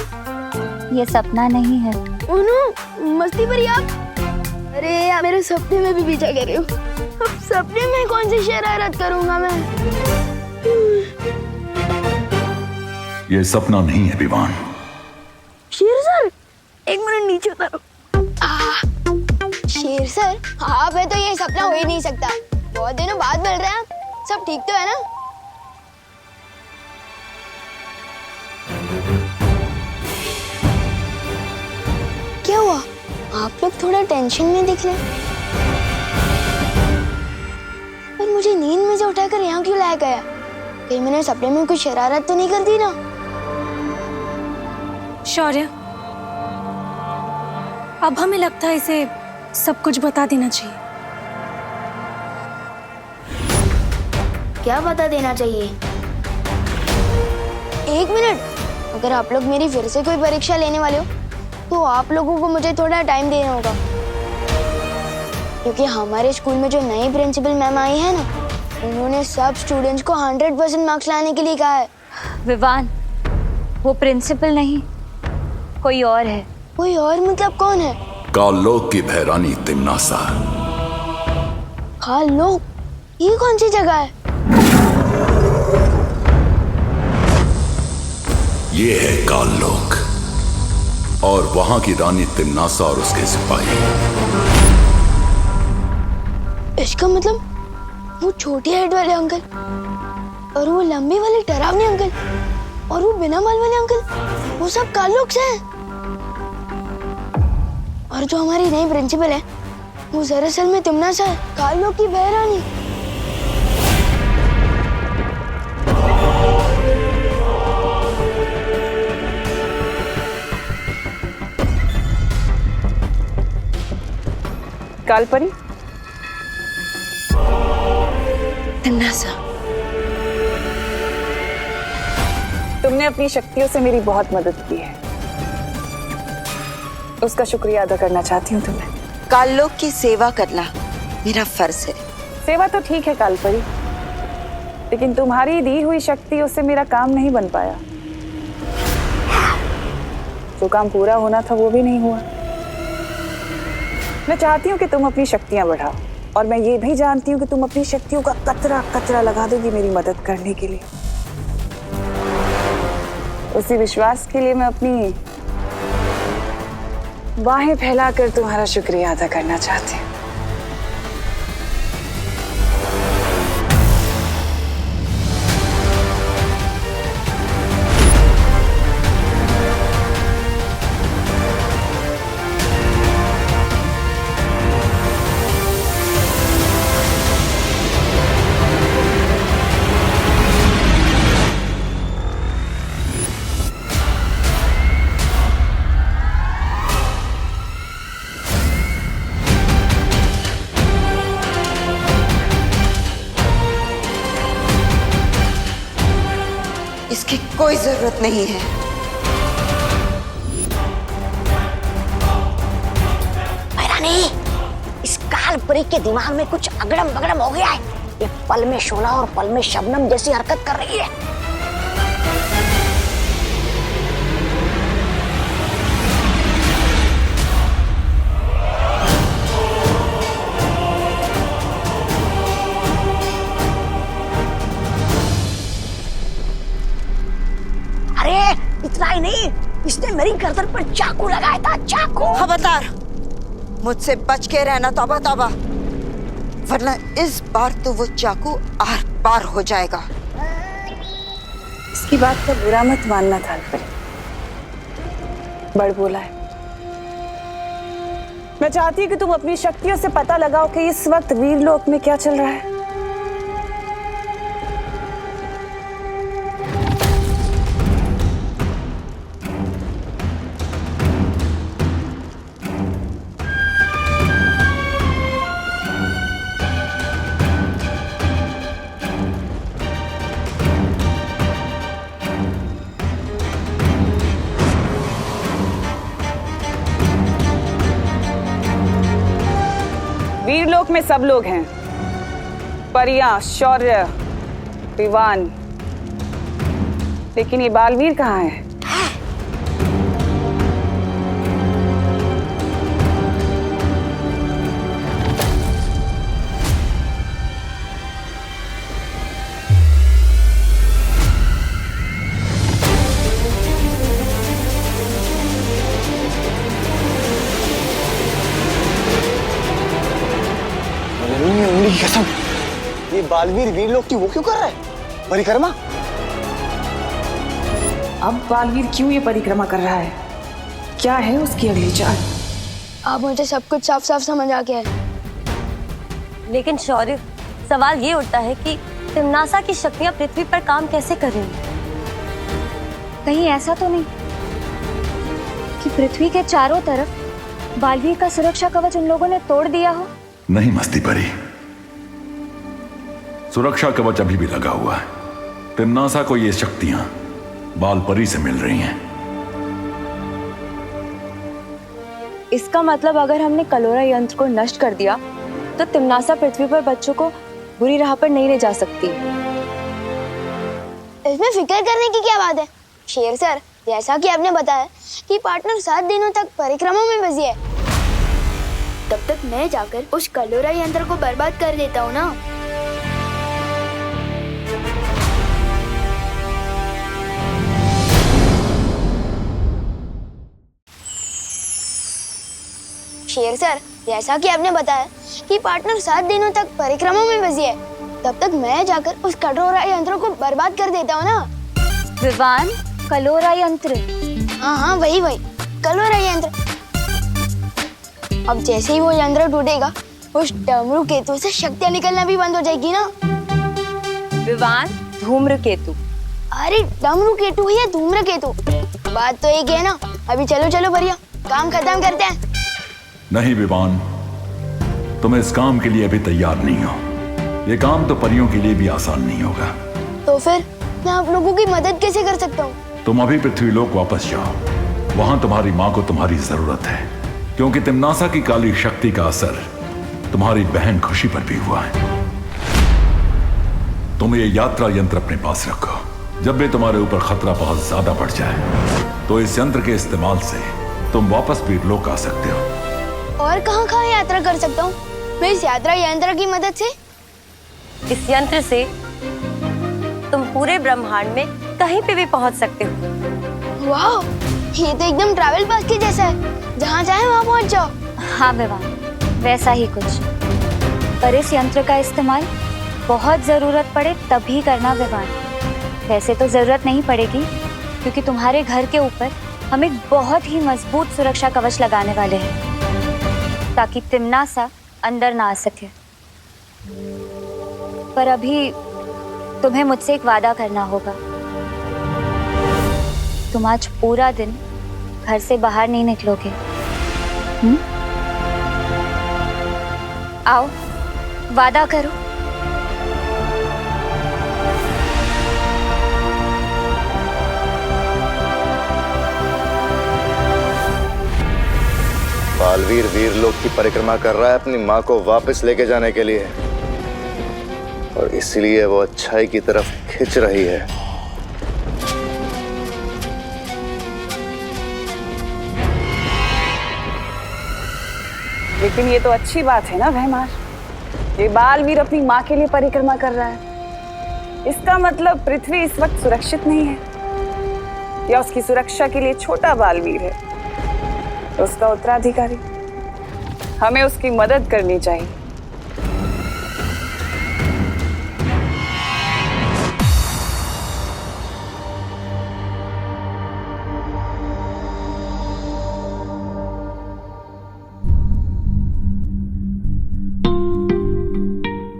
ये सपना नहीं है। उन्हों मस्ती भरी आप। अरे यार, मेरे सपने में भी पीछा कर रही हो। अब सपने में कौन सी शरारत करूंगा मैं? ये सपना नहीं है विवान। शेर सर, एक मिनट नीचे उतारो। शेर सर, आप है तो ये सपना हो ही नहीं सकता। बहुत दिनों बाद मिल रहे हैं आप। सब ठीक तो है ना? क्या हुआ? आप लोग थोड़ा टेंशन में दिख रहे हैं। पर मुझे नींद में से उठाकर यहाँ क्यों लाया गया? कहीं मैंने सपने में कुछ शरारत तो नहीं कर दी ना? शौर्य, अब हमें लगता है इसे सब कुछ बता देना चाहिए। क्या बता देना चाहिए? एक मिनट, अगर आप लोग मेरी फिर से कोई परीक्षा लेने वाले हो तो आप लोगों को मुझे थोड़ा टाइम देना होगा, क्योंकि हमारे स्कूल में जो नई प्रिंसिपल मैम आई है ना, उन्होंने सब स्टूडेंट्स को 100% मार्क्स लाने के लिए कहा है। विवान, वो प्रिंसिपल नहीं, कोई और है। कोई और मतलब कौन है? काललोक की भैरानी तिमनासा। काललोक? ये कौन सी जगह है? ये है काललोक और वहां की रानी तिमनासा और उसके सिपाही। इसका मतलब वो छोटी हाइट वाले अंकल और वो लंबी वाले डरावने अंकल और वो बिना बाल वाले अंकल, वो सब काललोक से हैं। और जो हमारी नई प्रिंसिपल है वो दरअसल में तिमनासा है, काललोक की बहरानी। कालपरी, तिमनासा, तुमने अपनी शक्तियों से मेरी बहुत मदद की है, उसका शुक्रिया अदा करना चाहती हूँ तुम्हें। काललोक की सेवा करना मेरा फर्ज है। सेवा तो ठीक है कालपरी, लेकिन तुम्हारी दी हुई शक्तियों से मेरा काम नहीं बन पाया। जो काम पूरा होना था वो भी नहीं हुआ। मैं चाहती हूँ कि तुम अपनी शक्तियां बढ़ाओ, और मैं ये भी जानती हूँ कि तुम अपनी शक्तियों का कतरा कतरा लगा दोगी मेरी मदद करने के लिए। उसी विश्वास के लिए मैं अपनी बाहें फैलाकर तुम्हारा शुक्रिया अदा करना चाहती हूँ। इसकी कोई जरूरत नहीं है। भैरानी, इस कालपरी के दिमाग में कुछ अगड़म बगड़म हो गया है। ये पल में शोला और पल में शबनम जैसी हरकत कर रही है। इतना ही नहीं, इसने मेरी गर्दन पर चाकू लगाया था, चाकू। खबरदार, मुझसे बच के रहना तौबा तौबा, वरना इस बार तो वो चाकू आर पार हो जाएगा। इसकी बात का बुरा मत मानना थालपरी, बड़ बोला है। मैं चाहती हूँ कि तुम अपनी शक्तियों से पता लगाओ कि इस वक्त वीरलोक में क्या चल रहा है। वीरलोक में सब लोग हैं, परियां, शौर्य, विवान, लेकिन ये बालवीर कहाँ है? कसम, ये बालवीर वीरलोक की वो क्यों कर रहा है? परिक्रमा? अब बालवीर क्यों ये परिक्रमा कर रहा है? क्या है उसकी अगली चाल? अब मुझे सब कुछ साफ साफ समझ आ गया है। लेकिन शौर्य, सवाल ये उठता है कि तिम्नासा की शक्तियां पृथ्वी पर काम कैसे कर रही हैं? कहीं ऐसा तो नहीं कि पृथ्वी के चारों तरफ बालवीर का सुरक्षा कवच उन लोगों ने तोड़ दिया हो? नहीं मस्ती परी, सुरक्षा कवच अभी भी लगा हुआ है। तिम्नासा को ये शक्तियां बालपरी से मिल रही हैं। इसका मतलब अगर हमने कलोरा यंत्र को नष्ट कर दिया तो तिम्नासा पृथ्वी पर बच्चों को बुरी राह पर नहीं ले जा सकती। इसमें फिक्र करने की क्या बात है शेर सर? जैसा कि आपने बताया कि पार्टनर 7 दिनों तक परिक्रमा में बिजी है, तब तक मैं जाकर उस कलोरा यंत्र को बर्बाद कर देता हूँ ना। शेर सर, जैसा कि आपने बताया कि पार्टनर 7 दिनों तक परिक्रमा में बिजी है, तब तक मैं जाकर उस कलोरा यंत्र को बर्बाद कर देता हूँ ना। विवान, कलोरा यंत्र? हाँ हाँ, वही कलोरा यंत्र। अब जैसे ही वो यंत्र टूटेगा, उस डमरू केतु से शक्तियाँ निकलना भी बंद हो जाएगी ना। विवान, धूम्र केतु? अरे डमरू केतु या धूम्र केतु, बात तो एक है ना। अभी चलो चलो भैया, काम खत्म करते हैं। नहीं विवान, तुम इस काम के लिए अभी तैयार नहीं हो। ये काम तो परियों के लिए भी आसान नहीं होगा। तो फिर मैं आप लोगों की मदद कैसे कर सकता हूँ? तुम अभी पृथ्वीलोक वापस जाओ, वहां तुम्हारी माँ को तुम्हारी जरूरत है, क्योंकि तिम्नासा की काली शक्ति का असर तुम्हारी बहन खुशी पर भी हुआ है। तुम ये यात्रा यंत्र अपने पास रखो। जब भी तुम्हारे ऊपर खतरा बहुत ज्यादा बढ़ जाए तो इस यंत्र के इस्तेमाल से तुम वापस वीरलोक आ सकते हो। और कहाँ कहाँ यात्रा कर सकता हूँ मैं इस यात्रा यंत्र की मदद से? इस यंत्र से तुम पूरे ब्रह्मांड में कहीं पे भी पहुंच सकते हो। वाह, ये तो एकदम ट्रैवल पास के जैसा है, जहाँ चाहे वहाँ पहुँच जाओ। हाँ विवान, वैसा ही कुछ। पर इस यंत्र का इस्तेमाल बहुत जरूरत पड़े तभी करना विवान। वैसे तो जरूरत नहीं पड़ेगी, क्योंकि तुम्हारे घर के ऊपर हम एक बहुत ही मजबूत सुरक्षा कवच लगाने वाले हैं, ताकि तिम्नासा अंदर ना आ सके। पर अभी तुम्हें मुझसे एक वादा करना होगा। तुम आज पूरा दिन घर से बाहर नहीं निकलोगे। आओ, वादा करो। बालवीर वीरलोक की परिक्रमा कर रहा है अपनी माँ को वापस लेके जाने के लिए, और इसलिए वो अच्छाई की तरफ खिंच रही है। लेकिन ये तो अच्छी बात है ना भैमार, ये बालवीर अपनी माँ के लिए परिक्रमा कर रहा है। इसका मतलब पृथ्वी इस वक्त सुरक्षित नहीं है, या उसकी सुरक्षा के लिए छोटा बालवीर है उसका उत्तराधिकारी। हमें उसकी मदद करनी चाहिए।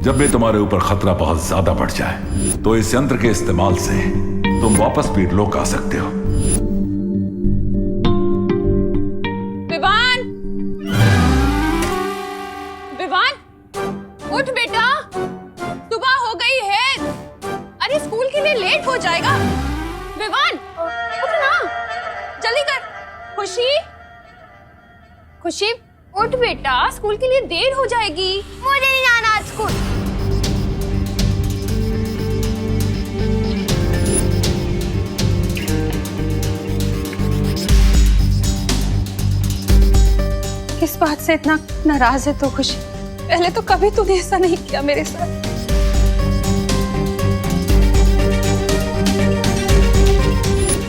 जब भी तुम्हारे ऊपर खतरा बहुत ज्यादा बढ़ जाए तो इस यंत्र के इस्तेमाल से तुम वापस भी लोक आ सकते हो। विवान, विवान, उठ बेटा, सुबह हो गई है। अरे स्कूल के लिए लेट हो जाएगा। विवान, उठ ना, जल्दी कर। खुशी, खुशी, उठ बेटा, स्कूल के लिए देर हो जाएगी। मुझे नहीं जाना स्कूल। किस बात से इतना नाराज है तो खुशी? पहले तो कभी तूने ऐसा नहीं किया मेरे साथ।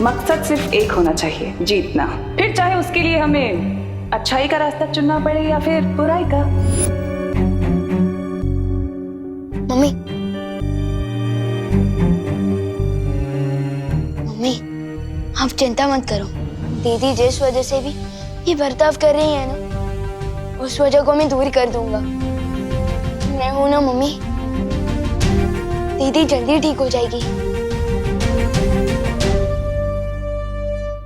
मकसद सिर्फ एक होना चाहिए, जीतना। फिर चाहे उसके लिए हमें अच्छाई का रास्ता चुनना पड़े या फिर बुराई का। मम्मी, मम्मी, आप चिंता मत करो। दीदी जिस वजह से भी ये बर्ताव कर रही है ना, उस वजह को मैं दूर कर दूंगा। मैं हूं ना मम्मी, दीदी जल्दी ठीक हो जाएगी।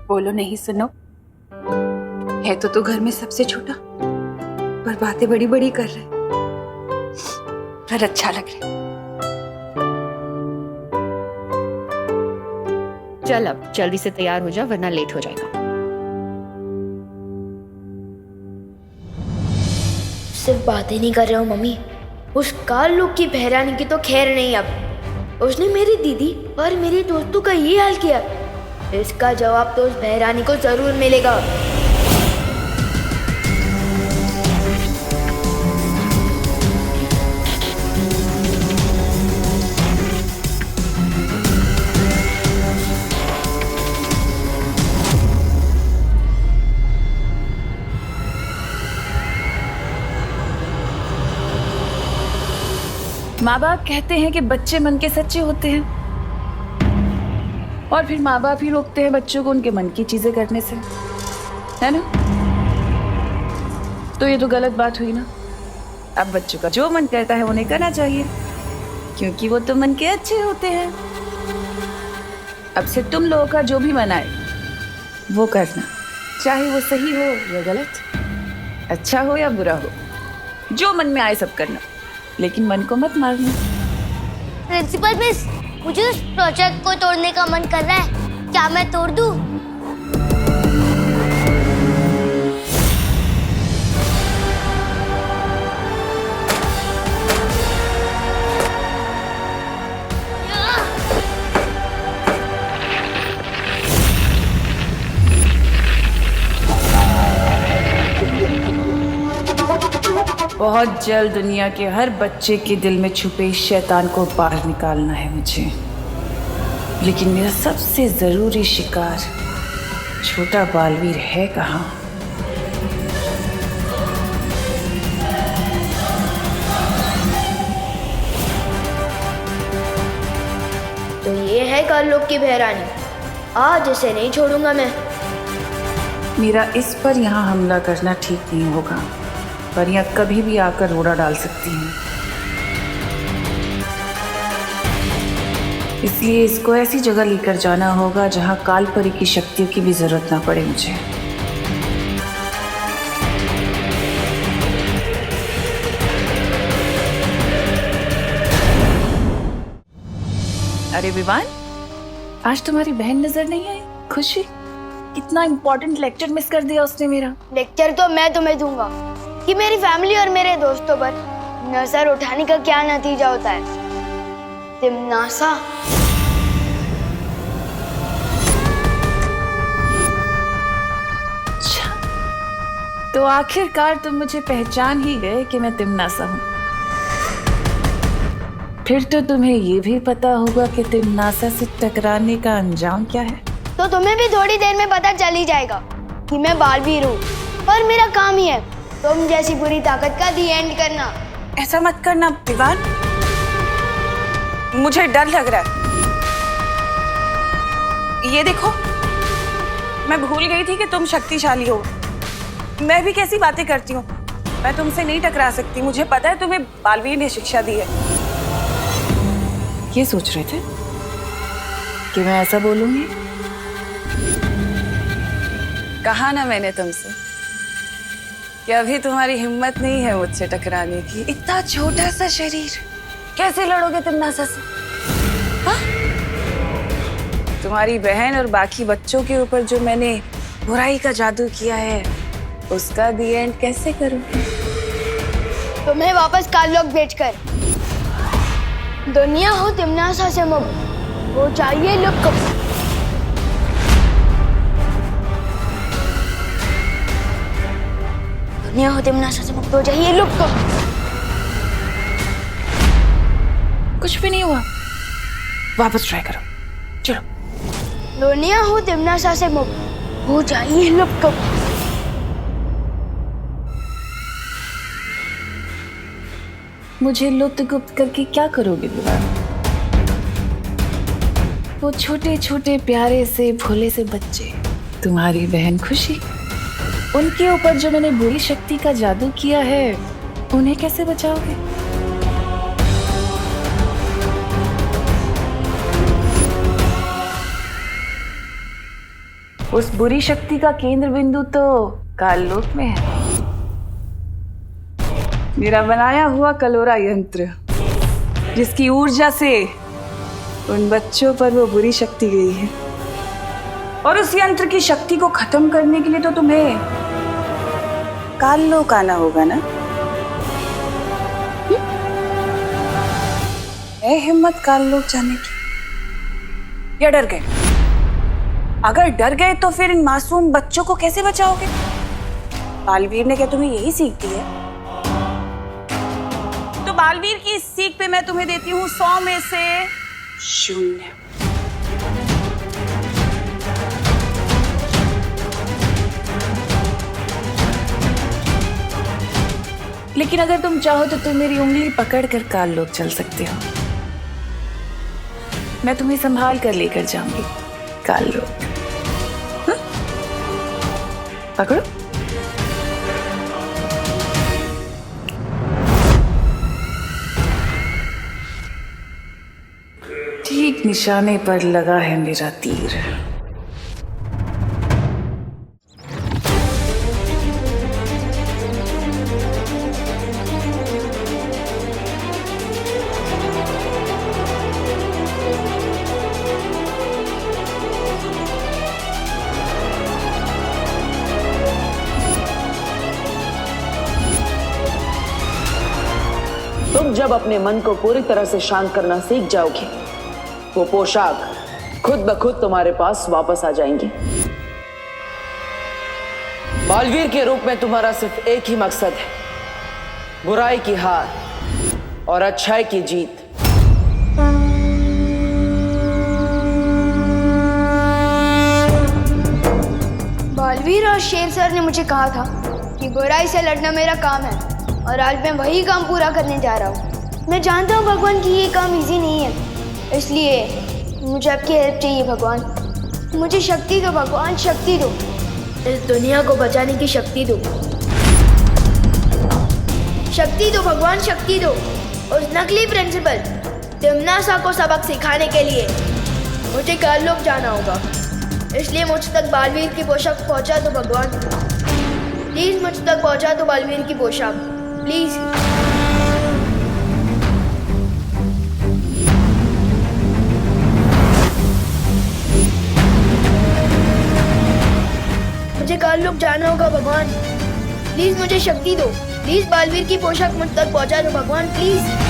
बोलो नहीं सुनो, है तो तू घर में सबसे छोटा, पर बातें बड़ी बड़ी कर रहे, पर अच्छा लग रहा। चल अब जल्दी से तैयार हो जा वरना लेट हो जाएगा। सिर्फ बातें नहीं कर रहे हो मम्मी, उस काल लोग की बहरानी की तो खैर नहीं। अब उसने मेरी दीदी और मेरे दोस्तों का ये हाल किया, इसका जवाब तो उस बहरानी को जरूर मिलेगा। माँ बाप कहते हैं कि बच्चे मन के सच्चे होते हैं, और फिर माँ बाप ही रोकते हैं बच्चों को उनके मन की चीजें करने से, है ना? तो ये तो गलत बात हुई ना। अब बच्चों का जो मन करता है उन्हें करना चाहिए, क्योंकि वो तो मन के अच्छे होते हैं। अब से तुम लोगों का जो भी मन आए वो करना, चाहे वो सही हो या गलत, अच्छा हो या बुरा हो, जो मन में आए सब करना, लेकिन मन को मत मारना। प्रिंसिपल मिस, मुझे उस प्रोजेक्ट को तोड़ने का मन कर रहा है, क्या मैं तोड़ दूं? बहुत जल्द दुनिया के हर बच्चे के दिल में छुपे इस शैतान को बाहर निकालना है मुझे, लेकिन मेरा सबसे जरूरी शिकार छोटा बालवीर है कहाँ? तो ये है काल लोग की बहरानी, आज इसे नहीं छोड़ूंगा मैं। मेरा इस पर यहाँ हमला करना ठीक नहीं होगा, पर यहाँ कभी भी आकर रोड़ा डाल सकती हैं। इसलिए इसको ऐसी जगह लेकर जाना होगा जहाँ कालपरी की शक्तियों की भी जरूरत ना पड़े मुझे। अरे विवान, आज तुम्हारी बहन नजर नहीं आई? खुशी, कितना इम्पोर्टेंट लेक्चर मिस कर दिया उसने मेरा। लेक्चर तो मैं तुम्हें दूंगा कि मेरी फैमिली और मेरे दोस्तों पर नजर उठाने का क्या नतीजा होता है। तिमनासा, अच्छा, तो आखिरकार तुम मुझे पहचान ही गए कि मैं तिमनासा हूँ। फिर तो तुम्हें ये भी पता होगा कि तिमनासा से टकराने का अंजाम क्या है। तो तुम्हें भी थोड़ी देर में पता चल ही जाएगा कि मैं बालवीर हूँ, और मेरा काम ही है तुम जैसी बुरी ताकत का दी एंड करना। ऐसा मत करना विवान, मुझे डर लग रहा है। ये देखो, मैं भूल गई थी कि तुम शक्तिशाली हो। मैं भी कैसी बातें करती हूँ, मैं तुमसे नहीं टकरा सकती। मुझे पता है तुम्हें बालवीर ने शिक्षा दी है। ये सोच रहे थे कि मैं ऐसा बोलूंगी? कहा ना मैंने तुमसे कि अभी तुम्हारी हिम्मत नहीं है मुझसे टकराने की। इतना छोटा सा शरीर, कैसे लड़ोगे तुम नासा से? हाँ? तुम्हारी बहन और बाकी बच्चों के ऊपर जो मैंने बुराई का जादू किया है, उसका दी एंड कैसे करूंगी? तुम्हें वापस काललोक भेजकर दुनिया हो तिमनासा से मुक्त हो जाइए लुप्त। दुनिया हो तिमनासा से मुक्त हो जाइए लुप्त। कुछ भी नहीं हुआ, वापस ट्राई करो, चलो। दुनिया हो तिमनासा से मुक्त हो जाइए लुप्त। मुझे लुप्त गुप्त करके क्या करोगे विवान? वो छोटे छोटे प्यारे से भोले से बच्चे, तुम्हारी बहन खुशी, उनके ऊपर जो मैंने बुरी शक्ति का जादू किया है, उन्हें कैसे बचाओगे? उस बुरी शक्ति का केंद्र बिंदु तो काललोक में है। मेरा बनाया हुआ कलोरा यंत्र, जिसकी ऊर्जा से उन बच्चों पर वो बुरी शक्ति गई है। और उस यंत्र की शक्ति को खत्म करने के लिए तो तुम्हें काललोक आना होगा ना? है हिम्मत काललोक जाने की? या डर गए? अगर डर गए तो फिर इन मासूम बच्चों को कैसे बचाओगे? बालवीर ने क्या तुम्हें यही सीख दी है? तो बालवीर की इस सीख पे मैं तुम्हें देती हूँ 100 में से 0। लेकिन अगर तुम चाहो तो तुम मेरी उंगली पकड़कर काललोक चल सकते हो। मैं तुम्हें संभाल कर लेकर जाऊंगी काललोक। हाँ? पकड़ो। ठीक निशाने पर लगा है मेरा तीर। तुम जब अपने मन को पूरी तरह से शांत करना सीख जाओगे, वो पोशाक खुद ब खुद तुम्हारे पास वापस आ जाएंगी। बालवीर के रूप में तुम्हारा सिर्फ एक ही मकसद है, बुराई की हार और अच्छाई की जीत। बालवीर और शेर सर ने मुझे कहा था कि बुराई से लड़ना मेरा काम है, और आज मैं वही काम पूरा करने जा रहा हूँ। मैं जानता हूँ भगवान कि ये काम इजी नहीं है, इसलिए मुझे आपकी हेल्प चाहिए भगवान। मुझे शक्ति दो भगवान, शक्ति दो। इस दुनिया को बचाने की शक्ति दो। शक्ति दो भगवान, शक्ति दो। उस नकली प्रिंसिपल तिमनासा को सबक सिखाने के लिए मुझे काललोक जाना होगा, इसलिए मुझ तक बालवीर की पोशाक पहुंचा दो भगवान। प्लीज मुझ तक पहुंचा दो बालवीर की पोशाक, प्लीज। मुझे काललोक जाना होगा भगवान, प्लीज मुझे शक्ति दो। प्लीज बालवीर की पोशाक मुझ तक पहुंचा दो भगवान, प्लीज।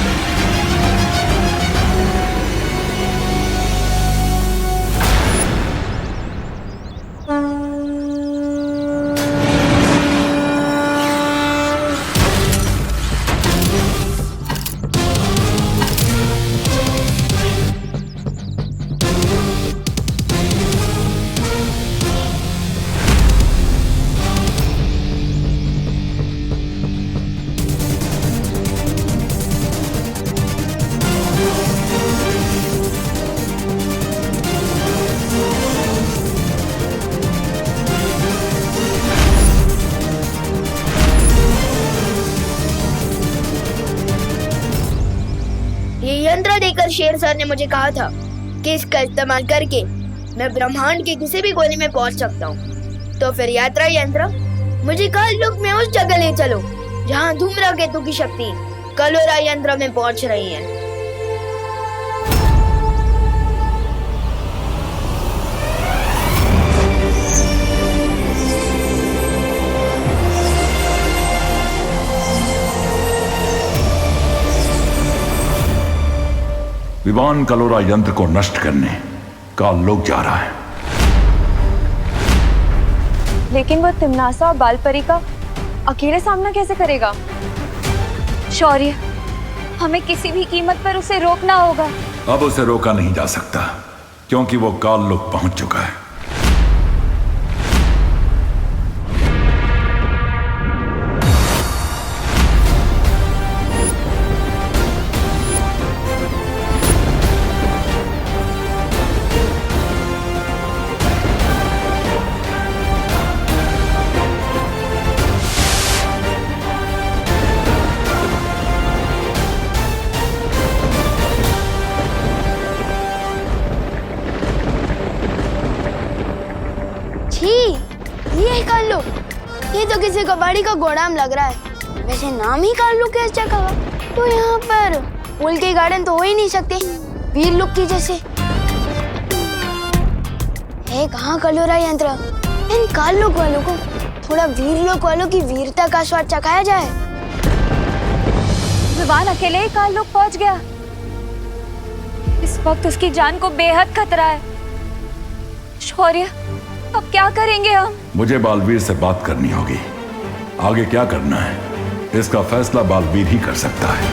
मंत्र देकर शेर सर ने मुझे कहा था कि इसका इस्तेमाल करके मैं ब्रह्मांड के किसी भी कोने में पहुंच सकता हूँ। तो फिर यात्रा यंत्र मुझे काल लोक में उस जगह ले चलो जहाँ धूम्रकेतु की शक्ति कलोरा यंत्र में पहुंच रही है। विवान कलोरा यंत्र को नष्ट करने काल लोक जा रहा है। लेकिन वो तिमनासा और बालपरी का अकेले सामना कैसे करेगा? शौर्य, हमें किसी भी कीमत पर उसे रोकना होगा। अब उसे रोका नहीं जा सकता क्योंकि वो काल लोक पहुंच चुका है। ये तो किसी कबाड़ी का गोदाम लग रहा है। वैसे नाम ही काल लोक है इस जगह का, तो यहाँ पर फूल के गार्डन तो हो ही नहीं सकते वीर लोक की जैसे। है कहाँ कलोरा यंत्र? इन काल लोक वालों को थोड़ा वीर लोक वालों की वीरता का स्वाद चखाया जाए। विवान अकेले ही काल लोक पहुंच गया। इस वक्त उसकी जान को बेहद खतरा है। शौर्य, अब क्या करेंगे हम? मुझे बालवीर से बात करनी होगी। आगे क्या करना है इसका फैसला बालवीर ही कर सकता है।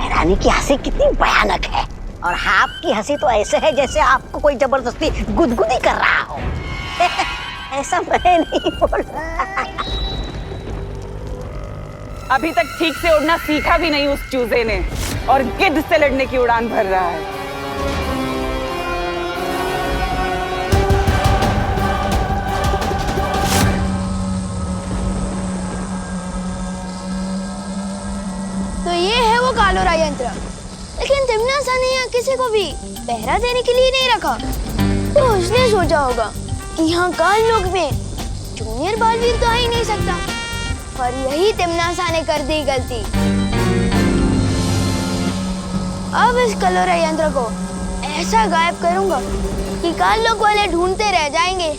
रानी की हंसी कितनी भयानक है और आपकी हंसी तो ऐसे है जैसे आपको कोई जबरदस्ती गुदगुदी कर रहा हो। ऐसा मैं नहीं बोल रहा। अभी तक ठीक से उड़ना सीखा भी नहीं उस चूजे ने और गिद्ध से लड़ने की उड़ान भर रहा है। तो ये है वो कालोरा यंत्र। लेकिन तिमनासा ने यहाँ किसी को भी पहरा देने के लिए नहीं रखा, तो उसने सोचा होगा कि यहाँ काल लोक में जूनियर बालवीर तो आ ही नहीं सकता। और यही तिमनासा ने कर दी गलती। अब इस कलोरा यंत्र को ऐसा गायब करूंगा कि काल लोक वाले ढूंढते रह जाएंगे।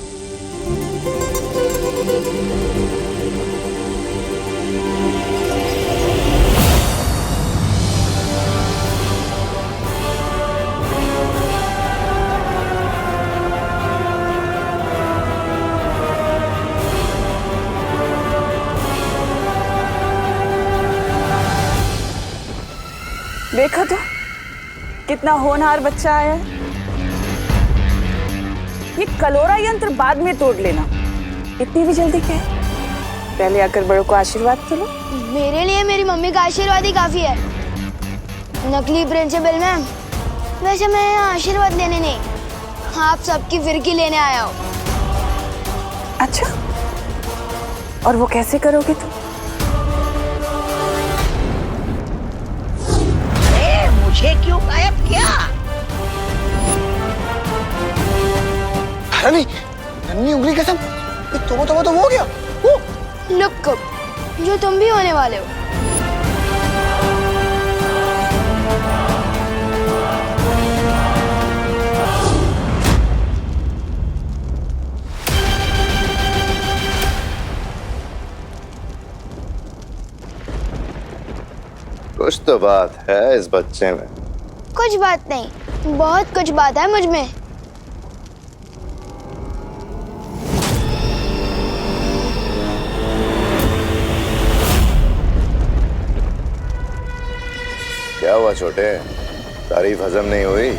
देखो तो कितना होनहार बच्चा आया है। ये कलोरा यंत्र बाद में तोड़ लेना, इतनी भी जल्दी क्या है? पहले आकर बड़ों को आशीर्वाद तो लो। मेरे लिए मेरी मम्मी का आशीर्वाद ही काफी है। नकली प्रिंसिपल मैम, वैसे मैं यहाँ आशीर्वाद लेने नहीं, आप सबकी फिरकी लेने आया हूँ। अच्छा, और वो कैसे करोगे तुम? मुझे क्यों गायब किया? रानी, नन्ही उंगली कसम, तो हो गया। लुक, जो तुम भी होने वाले हो। कुछ तो बात है इस बच्चे में। कुछ बात नहीं, बहुत कुछ बात है मुझ में। क्या हुआ छोटे, तारीफ हजम नहीं हुई?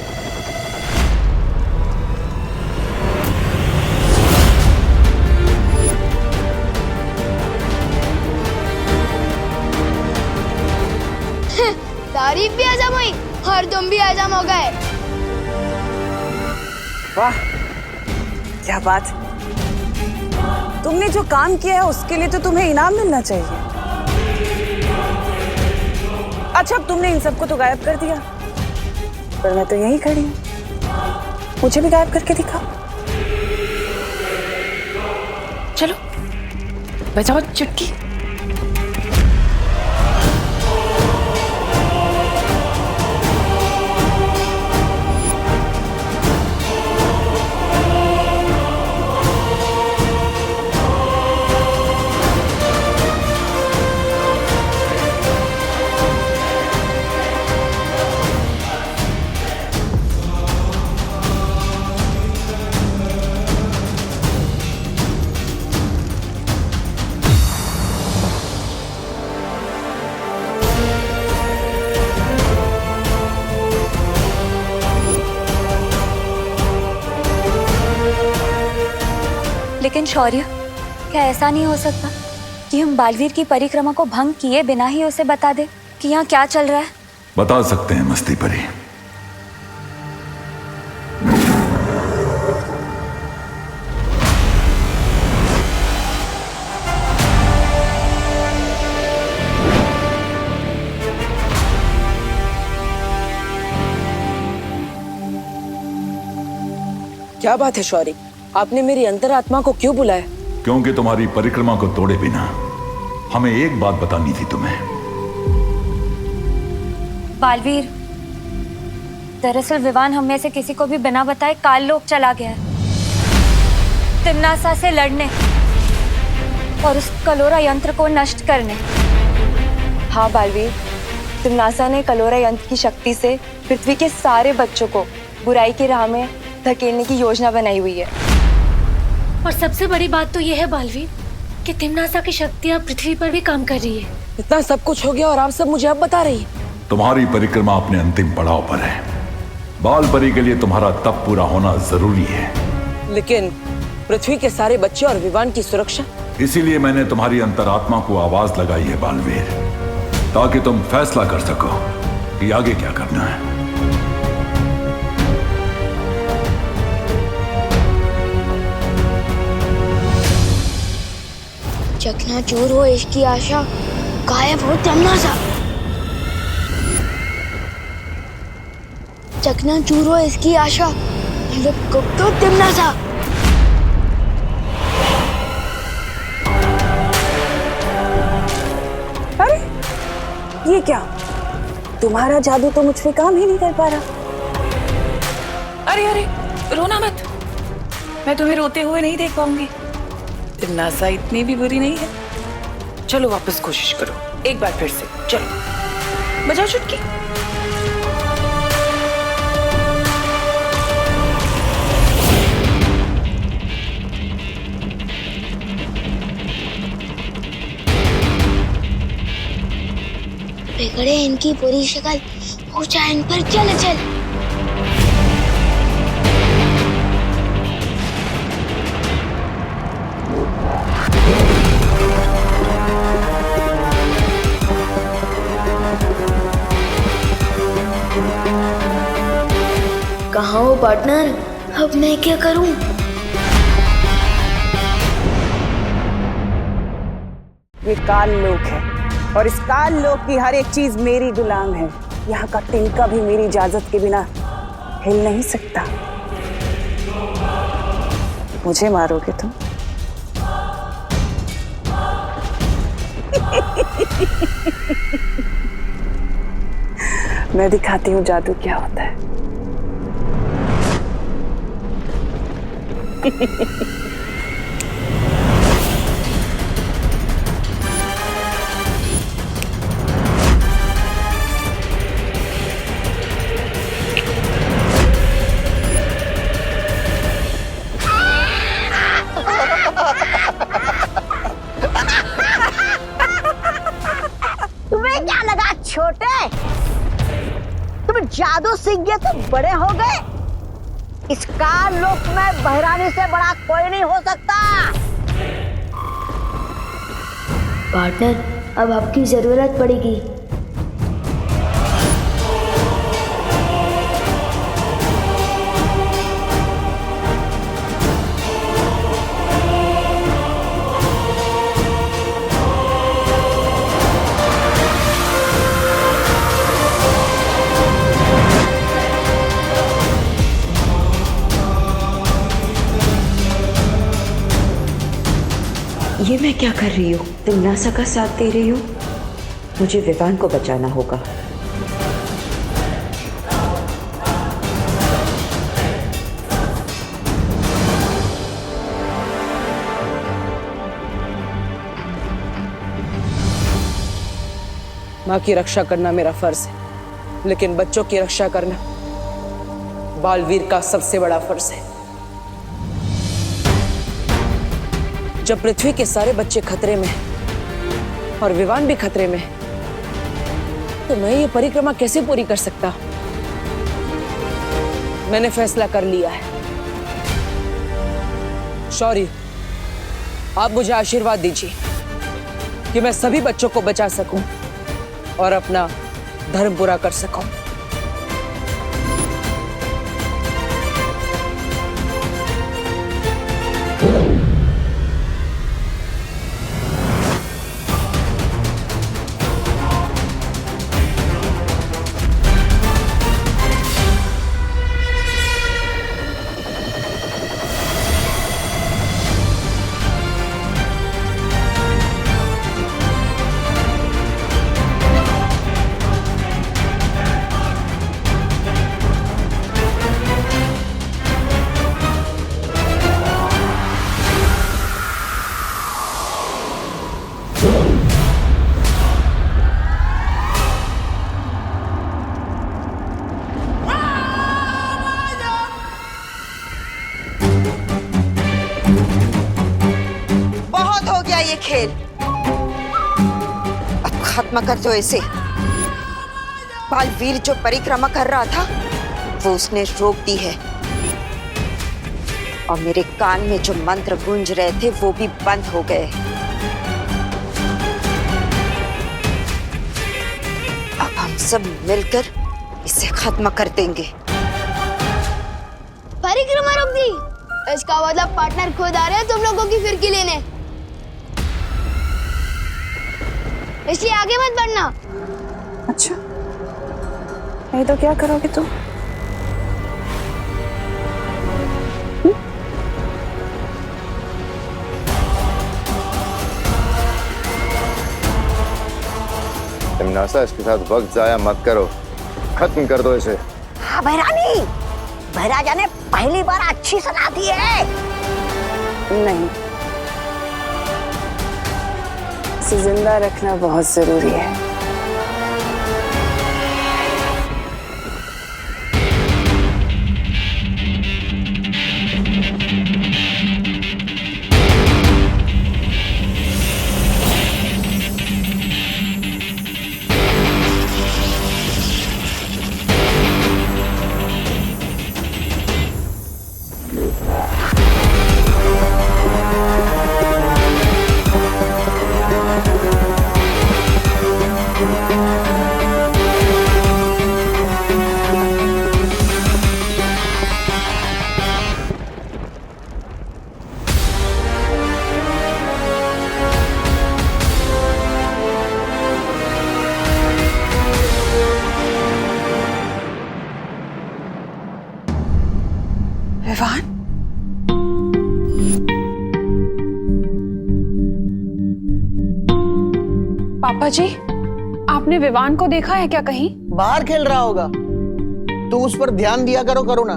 तारीफ भी हजम हुई और तुम भी हजम हो गए। वाह, क्या बात। तुमने जो काम किया है उसके लिए तो तुम्हें इनाम मिलना चाहिए। अच्छा, अब तुमने इन सबको तो गायब कर दिया, पर मैं तो यहीं खड़ी हूँ। मुझे भी गायब करके दिखाओ। चलो बजाओ चुटकी। लेकिन शौर्य, क्या ऐसा नहीं हो सकता कि हम बालवीर की परिक्रमा को भंग किए बिना ही उसे बता दे कि यहाँ क्या चल रहा है? बता सकते हैं मस्ती परी। क्या बात है शौर्य, आपने मेरी अंतरात्मा को क्यों बुलाया? क्योंकि तुम्हारी परिक्रमा को तोड़े बिना हमें एक बात बतानी थी तुम्हें। बालवीर, दरअसल विवान हम में से किसी को भी बिना बताए काल लोक चला गया है, तिम्नासा से लड़ने और उस कलोरा यंत्र को नष्ट करने। हाँ बालवीर, तिम्नासा ने कलोरा यंत्र की शक्ति से पृथ्वी के सारे बच्चों को बुराई की राह में धकेलने की योजना बनाई हुई है। और सबसे बड़ी बात तो यह है बालवीर कि तिम्नासा की शक्ति अब पृथ्वी पर भी काम कर रही है। इतना सब कुछ हो गया और आप सब मुझे अब बता रही है? तुम्हारी परिक्रमा अपने अंतिम पड़ाव पर है। बाल परी के लिए तुम्हारा तप पूरा होना जरूरी है। लेकिन पृथ्वी के सारे बच्चे और विवान की सुरक्षा? इसीलिए मैंने तुम्हारी अंतरात्मा को आवाज लगाई है बालवीर, ताकि तुम फैसला कर सको कि आगे क्या करना है। चकनाचूर हो इसकी आशा, गायब हो तिम्नासा। चकनाचूर हो इसकी आशा, गुप्त हो तिम्नासा। अरे ये क्या, तुम्हारा जादू तो मुझ पे काम ही नहीं कर पा रहा। अरे अरे रोना मत, मैं तुम्हें रोते हुए नहीं देख पाऊंगी। तिम्नासा इतनी भी बुरी नहीं है। चलो वापस कोशिश करो, एक बार फिर से। चलो बजाओ चुटकी। बिगड़े इनकी बुरी शक्ल, ऊंचा इन पर चल चल। कहाँ हो पार्टनर, अब मैं क्या करूं? ये काल लोक है और इस काल लोक की हर एक चीज मेरी गुलाम है। यहाँ का तिनका भी मेरी इजाजत के बिना हिल नहीं सकता। मुझे मारोगे तुम? मैं दिखाती हूँ जादू क्या होता है। तुम्हें क्या लगा छोटे, तुम जादू सीख गए तो बड़े हो गए? इस काल लोक में बहरानी से बड़ा कोई नहीं हो सकता। पार्टनर, अब आपकी जरूरत पड़ेगी। ये मैं क्या कर रही हूँ? तुम नासा का साथ दे रही हो? मुझे विवान को बचाना होगा। माँ की रक्षा करना मेरा फर्ज है, लेकिन बच्चों की रक्षा करना बालवीर का सबसे बड़ा फर्ज है। जब पृथ्वी के सारे बच्चे खतरे में हैं और विवान भी खतरे में है, तो मैं ये परिक्रमा कैसे पूरी कर सकता? मैंने फैसला कर लिया है। शौर्य, आप मुझे आशीर्वाद दीजिए कि मैं सभी बच्चों को बचा सकूं और अपना धर्म पूरा कर सकूं। ये खेल अब खत्म कर दो इसे। बालवीर जो परिक्रमा कर रहा था वो उसने रोक दी है, और मेरे कान में जो मंत्र गूंज रहे थे वो भी बंद हो गए। अब हम सब मिलकर इसे खत्म कर देंगे। परिक्रमा रोक दी, इसका मतलब पार्टनर खुद आ रहे हैं तुम लोगों की फिरकी लेने, इसलिए आगे मत बढ़ना। अच्छा, नहीं तो क्या करोगे तुम? तिमनासा, इसके साथ वक्त जाया मत करो, खत्म कर दो इसे। हाँ भैरानी, भैराजा ने पहली बार अच्छी सलाह दी है। नहीं, इसे जिंदा रखना बहुत जरूरी है। विवान, पापा जी, आपने विवान को देखा है क्या कहीं? बाहर खेल रहा होगा, तो उस पर ध्यान दिया करो ना।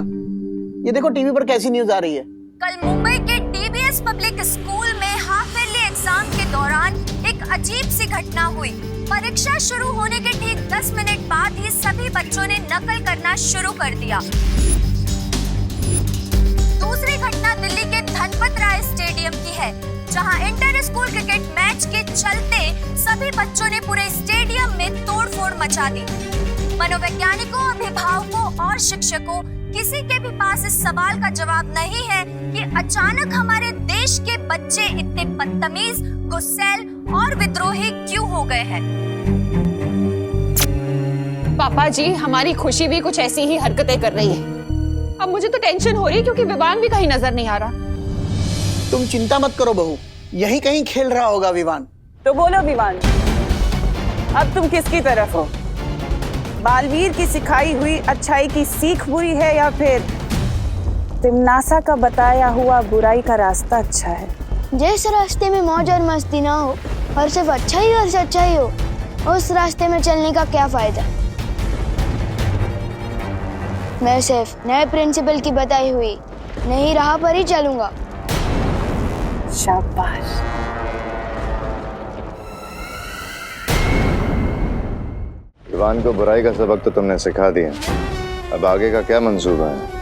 ये देखो टीवी पर कैसी न्यूज आ रही है। कल मुंबई के डीबीएस पब्लिक स्कूल में हाफ ईयरली एग्जाम के दौरान एक अजीब सी घटना हुई। परीक्षा शुरू होने के ठीक 10 मिनट बाद ही सभी बच्चों ने नकल करना शुरू कर दिया। दूसरी घटना दिल्ली के धनपत राय स्टेडियम की है, जहां इंटर स्कूल क्रिकेट मैच के चलते सभी बच्चों ने पूरे स्टेडियम में तोड़फोड़ मचा दी। मनोवैज्ञानिकों, अभिभावकों और शिक्षकों, किसी के भी पास इस सवाल का जवाब नहीं है कि अचानक हमारे देश के बच्चे इतने बदतमीज, गुस्सैल और विद्रोही क्यों हो गए हैं। पापा जी, हमारी खुशी भी कुछ ऐसी ही हरकतें कर रही है। अब मुझे तो टेंशन हो रही है क्योंकि विवान भी कहीं नजर नहीं आ रहा। तुम चिंता मत करो बहू, यही कहीं खेल रहा होगा विवान। तो बोलो विवान, अब तुम किसकी तरफ हो? बालवीर की सिखाई हुई अच्छाई की सीख बुरी है, या फिर तिमनासा का बताया हुआ बुराई का रास्ता अच्छा है? जिस रास्ते में मौज और मस्ती ना हो और सिर्फ अच्छा ही और सच्चाई हो, उस रास्ते में चलने का क्या फायदा। मैं सिर्फ नए प्रिंसिपल की बताई हुई नई राह पर ही चलूंगा। शाबाश। विवान को बुराई का सबक तो तुमने सिखा दिया, अब आगे का क्या मंसूबा है?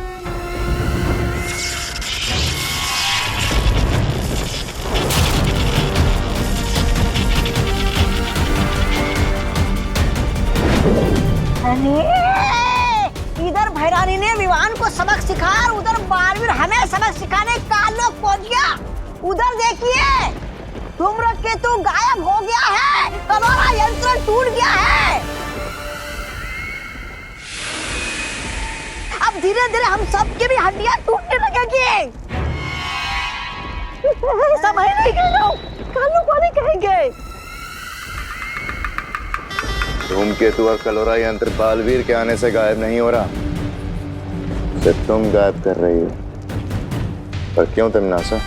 इधर भैरानी ने विवान को सबक सिखाया और उधर बालवीर हमें सबक सिखाने का लोग पहुंच गया। उधर देखिए, धूम्रकेतु गायब हो गया है, कलोरा यंत्र टूट गया है। अब धीरे धीरे हम सबके भी हड्डियां टूटने लगेगी। समझ नहीं गए, कालू को नहीं कहेंगे। धूमकेतु और कलोरा यंत्र बालवीर के आने से गायब नहीं हो रहा, सिर्फ तुम गायब कर रही हो। पर क्यों तिमनासा?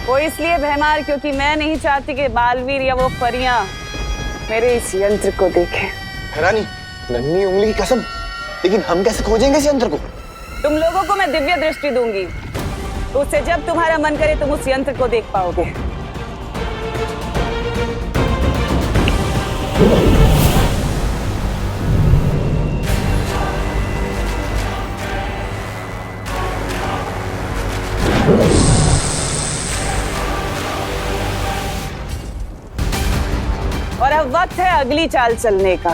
वो इसलिए भैमार क्योंकि मैं नहीं चाहती कि बालवीर या वो परियां मेरे इस यंत्र को देखें। रानी, नन्ही उंगली की कसम, लेकिन हम कैसे खोजेंगे इस यंत्र को? तुम लोगों को मैं दिव्य दृष्टि दूंगी, तो उससे जब तुम्हारा मन करे तुम उस यंत्र को देख पाओगे। और अब वक्त है अगली चाल चलने का।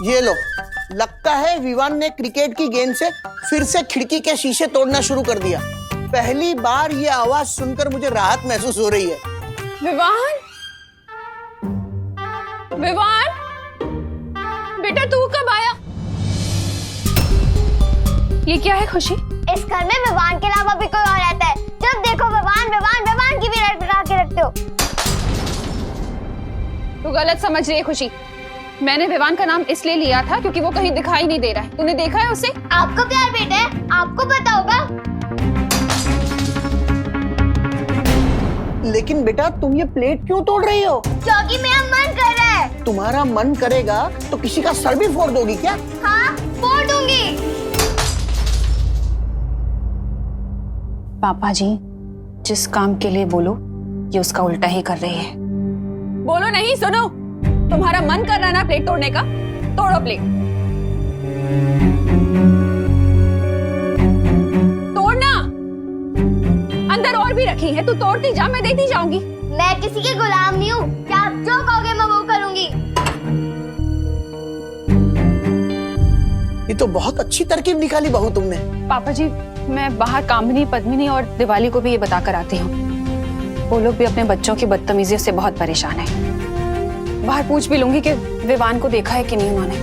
ये लो, लगता है विवान ने क्रिकेट की गेंद से फिर से खिड़की के शीशे तोड़ना शुरू कर दिया। पहली बार ये आवाज सुनकर मुझे राहत महसूस हो रही है। विवान, विवान, बेटा तू कब आया? ये क्या है खुशी? इस घर में विवान के अलावा भी कोई और रहता है। जब देखो विवान विवान विवान की भी रट बना के रखते हो। तू गलत समझ रही है खुशी। मैंने विवान का नाम इसलिए लिया था क्योंकि वो कहीं दिखाई नहीं दे रहा है। तूने देखा है उसे? आपका प्यार बेटा है, आपको पता होगा। लेकिन बेटा तुम ये प्लेट क्यों तोड़ रही हो? क्योंकि मेरा मन कर रहा है। तुम्हारा मन करेगा तो किसी का सर भी फोड़ दोगी क्या? हाँ, फोड़ दूंगी। पापा जी, जिस काम के लिए बोलो ये उसका उल्टा ही कर रही है। बोलो नहीं, सुनो। तुम्हारा मन कर रहा है ना प्लेट तोड़ने का? तोड़ो प्लेट। तोड़ना। अंदर और भी रखी है, तू तोड़ती जा, मैं देती जाऊंगी। मैं किसी के गुलाम नहीं हूँ, क्या आप जो कहोगे मैं वो करूंगी। ये तो बहुत अच्छी तरकीब निकाली बहू तुमने। पापा जी, मैं बाहर कामिनी, पद्मिनी और दिवाली को भी ये बता कर आती हूँ। वो लोग भी अपने बच्चों की बदतमीजी से बहुत परेशान हैं। बाहर पूछ भी लूंगी कि विवान को देखा है कि नहीं उन्होंने।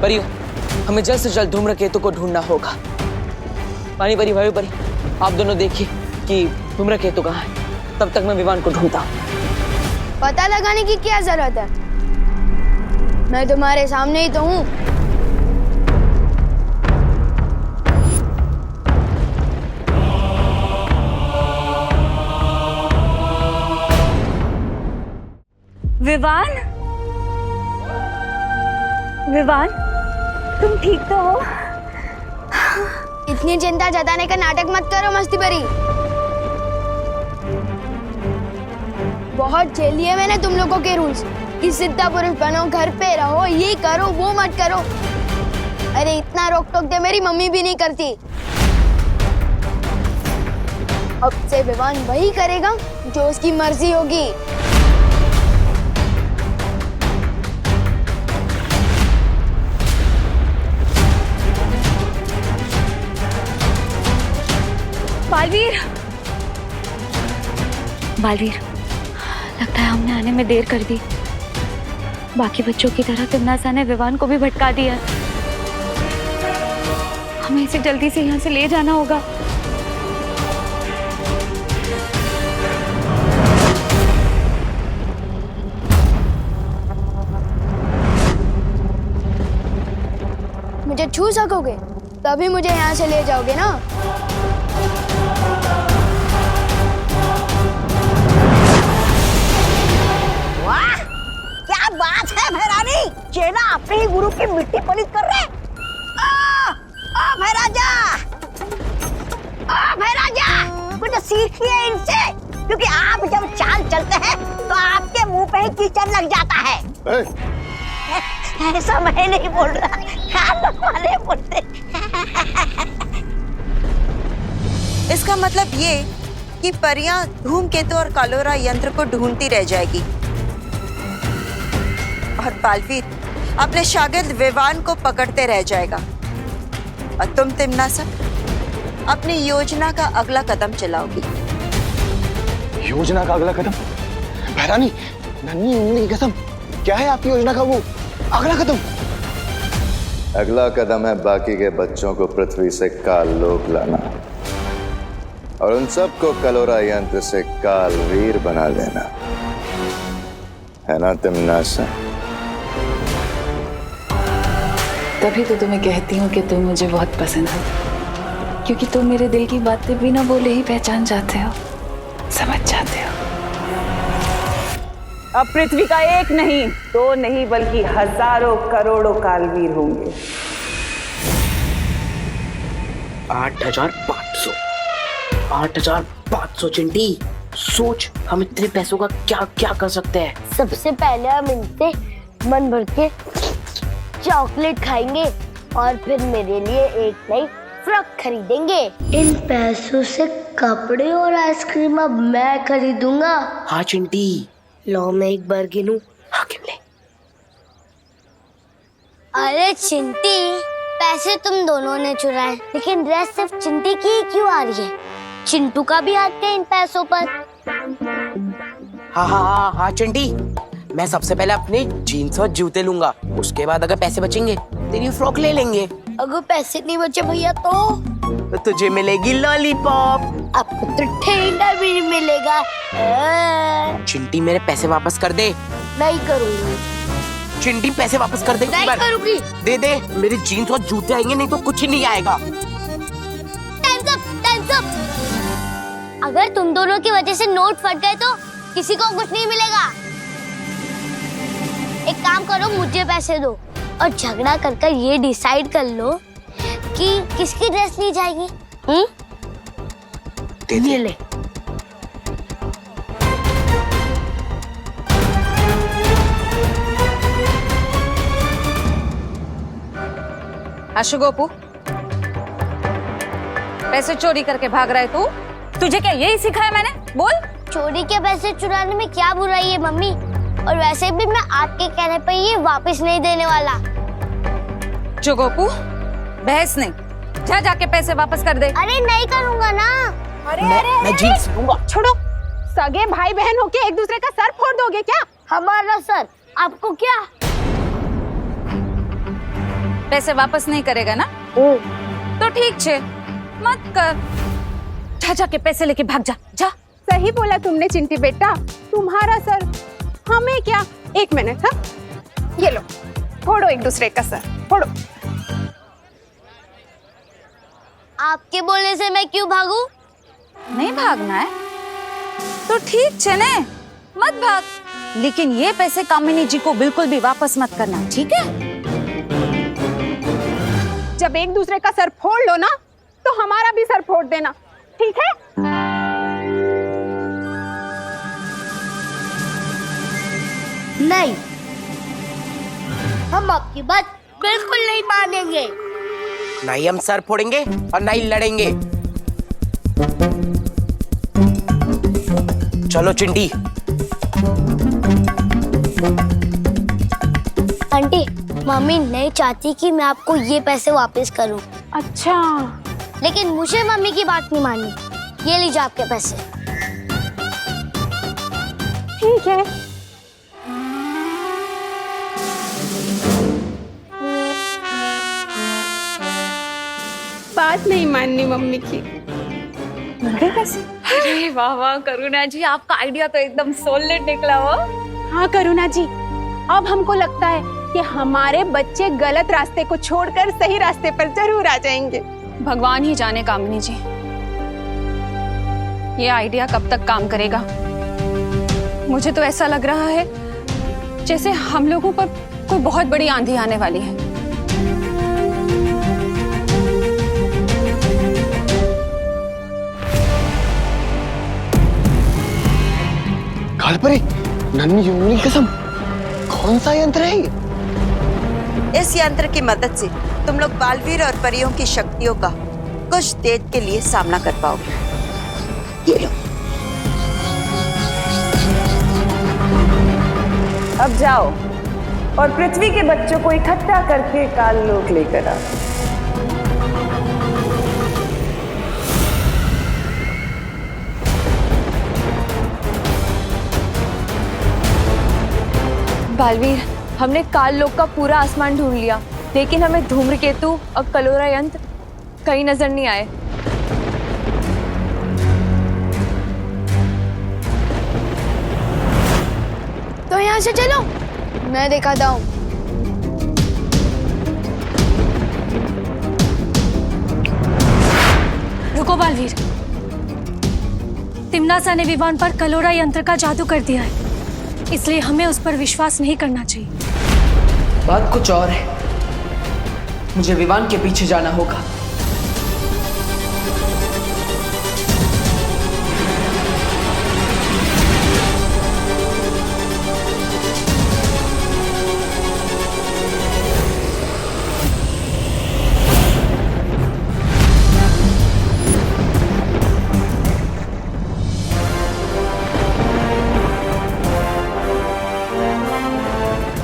परियो, हमें जल्द से जल्द धूम्रकेतु को ढूंढना होगा। पानी परी, वायु परी, आप दोनों देखिए कि धूम्रकेतु कहाँ है। तब तक मैं विवान को ढूंढता हूँ। पता लगाने की क्या जरूरत है, मैं तुम्हारे सामने ही तो हूँ। विवान, विवान, तुम ठीक तो हो? इतनी चिंता जताने का नाटक मत करो मस्ती भरी। बहुत झेल लिए मैंने तुम लोगों के रूल्स कि सिद्धा पुरुष बनो, घर पे रहो, ये करो वो मत करो। अरे इतना रोक टोक दे मेरी मम्मी भी नहीं करती। अब से विवान वही करेगा जो उसकी मर्जी होगी। बालवीर, बालवीर, लगता है हमने आने में देर कर दी। बाकी बच्चों की तरह तिमनासा ने विवान को भी भटका दिया। हमें इसे जल्दी से यहाँ से ले जाना होगा। मुझे छू सकोगे तभी मुझे यहाँ से ले जाओगे ना। वाह, क्या बात है भैरानी, चेला अपने ही गुरु की मिट्टी पलित कर रहे। ओ भैराजा, कुछ सीखिए इनसे, क्योंकि आप जब चाल चलते हैं तो आपके मुंह पे ही कीचड़ लग जाता है। ऐसा मैं नहीं बोल रहा, खान वाले बोलते। इसका मतलब ये कि परियां धूमकेतु और कलोरा यंत्र को ढूंढती रह जाएगी और बालवीर अपने शागिर्द विवान को पकड़ते रह जाएगा और तुम तिम्नासा अपनी योजना का अगला कदम चलाओगी। योजना का अगला कदम? भैरानी, नन्ही उंगली की कसम, क्या है आपकी योजना का वो अगला कदम? अगला कदम है बाकी के बच्चों को पृथ्वी से काल लोक लाना और उन सबको कलोरा यंत्र से कालवीर बना देना, है ना तिम्नासा? तभी तो तुम्हें कहती हूँ कि तुम मुझे बहुत पसंद हो, क्योंकि तुम मेरे दिल की बातें बिना बोले ही पहचान जाते हो, समझ जाते हो। अब पृथ्वी का एक नहीं, दो नहीं, बल्कि हजारों करोड़ों कालवीर होंगे। 8,500 8,500 चिंटी, सोच हम इतने पैसों का क्या क्या कर सकते हैं। सबसे पहले हम इनसे मन भर के चॉकलेट खाएंगे और फिर मेरे लिए एक नई फ्रॉक खरीदेंगे। इन पैसों से कपड़े और आइसक्रीम अब मैं खरीदूंगा। हाँ चिंटी। लो मैं एक बार गिनूं। हाँ गिन ले। अरे चिंटी, पैसे तुम दोनों ने चुराए, लेकिन ड्रेस सिर्फ चिंटी की ही क्यों आ रही है? चिंटू का भी हाथ है इन पैसों पर। हाँ चिंटी, मैं सबसे पहले अपने जीन्स और जूते लूंगा, उसके बाद अगर पैसे बचेंगे तेरी फ्रॉक ले लेंगे। अगर पैसे नहीं बचे भैया तो तुझे मिलेगी लॉलीपॉप। आपको तो ठेंगा भी नहीं मिलेगा। चिंटी मेरे पैसे वापस कर दे। नहीं करूंगी। चिंटी पैसे वापस कर दे। नहीं करूंगी। दे दे, मेरे जीन्स और जूते आएंगे, नहीं तो कुछ ही नहीं आएगा। Times up. अगर तुम दोनों की वजह से नोट फट गए तो किसी को कुछ नहीं मिलेगा। एक काम करो, मुझे पैसे दो और झगड़ा कर ये डिसाइड कर लो कि किसकी ड्रेस ली जाएगी। ये ले। अशुगोपु, पैसे चोरी करके भाग रहा है तू? तुझे क्या यही सिखाया मैंने? बोल। चोरी के पैसे चुराने में क्या बुराई है मम्मी? और वैसे भी मैं आपके कहने पर ये वापस नहीं देने वाला। जोगोपू, बहस नहीं, जा जाके पैसे वापस कर दे। अरे नहीं करूंगा ना। मैं जीन्स लूंगा। छोड़ो, सगे भाई बहन होके एक दूसरे का सर फोड़ दोगे क्या? हमारा सर आपको क्या? पैसे वापस नहीं करेगा ना? तो ठीक है, मत कर। जा जाके पैसे लेके भाग जा। जा। सही बोला तुमने चिंटी बेटा, तुम्हारा सर हमें क्या। एक मिनट, हाँ, ये लो, फोड़ो एक दूसरे का सर, फोड़ो। आपके बोलने से मैं क्यों भागूं? नहीं भागना है तो ठीक है ने, मत भाग, लेकिन ये पैसे कामिनी जी को बिल्कुल भी वापस मत करना, ठीक है? जब एक दूसरे का सर फोड़ लो ना, तो हमारा भी सर फोड़ देना, ठीक है? नहीं, हम आपकी बात बिल्कुल नहीं मानेंगे। नहीं हम सर फोड़ेंगे और नहीं लड़ेंगे। चलो चिंटी। आंटी, मम्मी नहीं चाहती कि मैं आपको ये पैसे वापस करूं। अच्छा, लेकिन मुझे मम्मी की बात नहीं माननी। ये लीजिए आपके पैसे। ठीक है। बात नहीं माननी मम्मी की। अरे वाह वाह करुणा जी, आपका आइडिया तो एकदम सॉलिड निकला हो। हाँ करुणा जी, अब हमको लगता है कि हमारे बच्चे गलत रास्ते को छोड़कर सही रास्ते पर जरूर आ जाएंगे। भगवान ही जाने कामिनी जी, ये आइडिया कब तक काम करेगा। मुझे तो ऐसा लग रहा है जैसे हम लोगों पर कोई बहुत बड़ी आंधी आने वाली है। कालपरी, नन्ही जुगनू की कसम, कौन सा यंत्र है ये? इस यंत्र की मदद से तुम लोग बालवीर और परियों की शक्तियों का कुछ देर के लिए सामना कर पाओगे। ये लो। अब जाओ और पृथ्वी के बच्चों को इकट्ठा करके काललोक लेकर आओ। बालवीर, हमने काल लोक का पूरा आसमान ढूंढ लिया, लेकिन हमें धूम्रकेतु और कलोरा यंत्र कहीं नजर नहीं आए। तो यहाँ से चलो, मैं दिखाता हूँ। रुको बालवीर, तिम्नासा ने विवान पर कलोरा यंत्र का जादू कर दिया है, इसलिए हमें उस पर विश्वास नहीं करना चाहिए। बात कुछ और है, मुझे विवान के पीछे जाना होगा।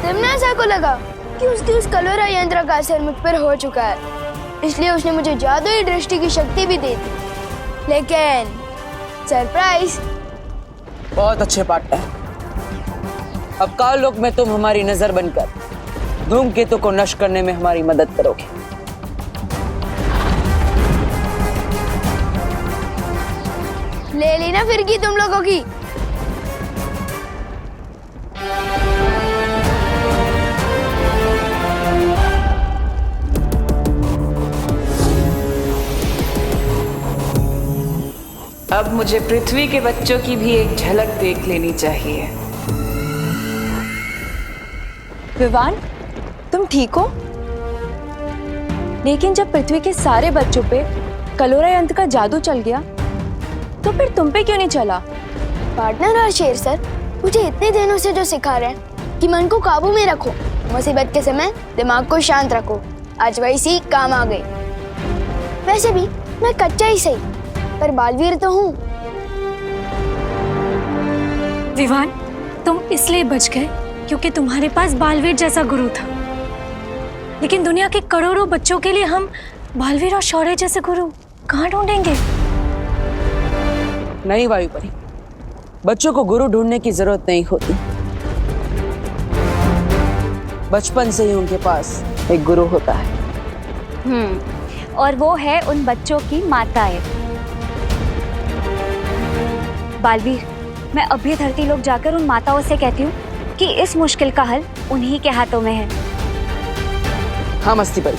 तिम्नासा को लगा कि उसकी उस कलोरा यंत्र का असर मुझ पर हो चुका है, इसलिए उसने मुझे जादुई दृष्टि की शक्ति भी दे दी। लेकिन सरप्राइज। बहुत अच्छे पार्टनर, अब काललोक में तुम हमारी नजर बनकर धूमकेतु को नष्ट करने में हमारी मदद करोगे। ले ली ना फिरकी तुम लोगों की। अब मुझे पृथ्वी के बच्चों की भी एक झलक देख लेनी चाहिए। विवान, तुम ठीक हो? लेकिन जब पृथ्वी के सारे बच्चों पे कलोरा यंत्र का जादू चल गया, तो फिर तुम पे क्यों नहीं चला? पार्टनर और शेर सर मुझे इतने दिनों से जो सिखा रहे हैं कि मन को काबू में रखो, मुसीबत के समय दिमाग को शांत रखो, आज वही सीख काम आ गई। वैसे भी मैं कच्चा ही सही, पर बालवीर तो हूँ। विवान, तुम इसलिए बच गए क्योंकि तुम्हारे पास बालवीर जैसा गुरु था, लेकिन दुनिया के करोड़ों बच्चों के लिए हम बालवीर और शौर्य जैसे गुरु कहाँ ढूंढेंगे? नहीं वायुपरी, बच्चों को गुरु ढूंढने की जरूरत नहीं होती। बचपन से ही उनके पास एक गुरु होता है। और वो है उन बच्चों की माताएं। बालवीर, मैं अभी धरती लोक जाकर उन माताओं से कहती हूँ कि इस मुश्किल का हल उन्हीं के हाथों में है। हाँ मस्ती परी,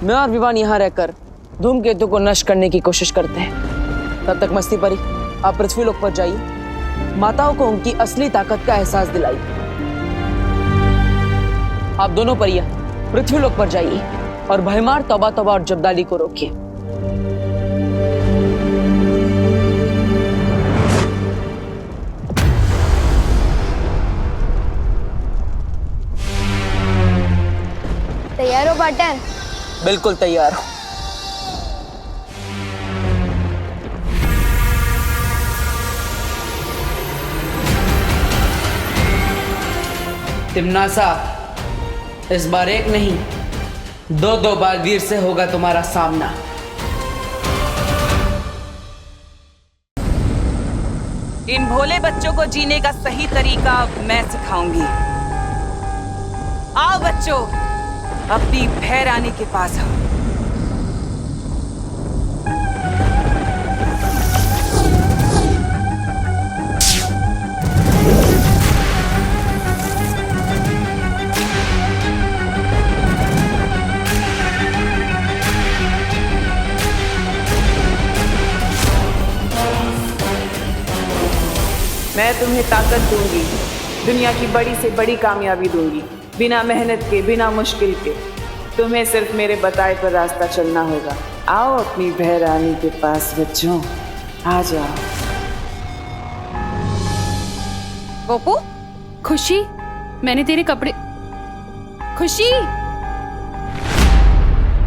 मैं और विवान यहाँ रहकर धूमकेतु को नष्ट करने की कोशिश करते हैं। तब तक मस्ती परी, आप पृथ्वी लोक पर जाइए, माताओं को उनकी असली ताकत का एहसास दिलाइए। आप दोनों परियां पृथ्वी लोक पर जाइए और भयमार तौबा तौबा और जब्दाली को रोकिए। तैयार हो पार्टनर? बिल्कुल तैयार हो। तिम्नासा, इस बार एक नहीं, दो बालवीर से होगा तुम्हारा सामना। इन भोले बच्चों को जीने का सही तरीका मैं सिखाऊंगी। आओ बच्चों, अपनी भय रानी के पास आओ। मैं तुम्हें ताकत दूंगी, दुनिया की बड़ी से बड़ी कामयाबी दूंगी, बिना मेहनत के, बिना मुश्किल के। तुम्हें सिर्फ मेरे बताए पर रास्ता चलना होगा। आओ अपनी बहरानी के पास बच्चों, आ जाओ। गोपू, खुशी, मैंने तेरे कपड़े। खुशी,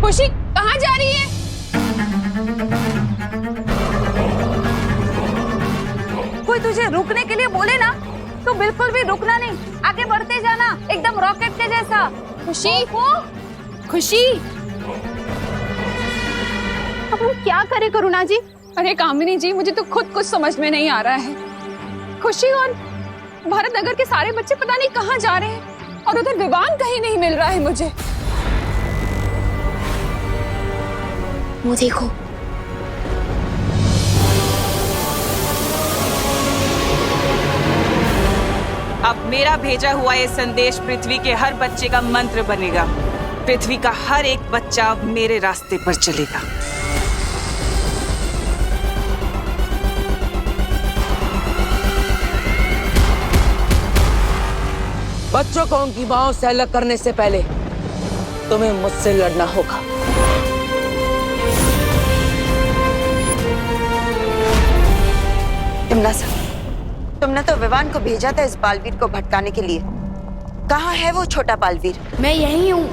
खुशी कहाँ जा रही है? कोई तुझे रुकने के लिए बोले ना तो बिल्कुल भी रुकना नहीं, आगे बढ़ते जाना एकदम रॉकेट के जैसा। खुशी, खुशी, अब हम क्या करें करुणा जी? अरे कामिनी जी, मुझे तो खुद कुछ समझ में नहीं आ रहा है। खुशी और भारत नगर के सारे बच्चे पता नहीं कहाँ जा रहे हैं और उधर विवान कहीं नहीं मिल रहा है मुझे। वो देखो, अब मेरा भेजा हुआ ये संदेश पृथ्वी के हर बच्चे का मंत्र बनेगा। पृथ्वी का हर एक बच्चा अब मेरे रास्ते पर चलेगा। बच्चों को उनकी मांओं से अलग करने से पहले तुम्हें मुझसे लड़ना होगा। तिमनासा, तुमने तो विवान को भेजा था इस बालवीर को भटकाने के लिए। कहाँ है वो छोटा बालवीर? मैं यही हूँ।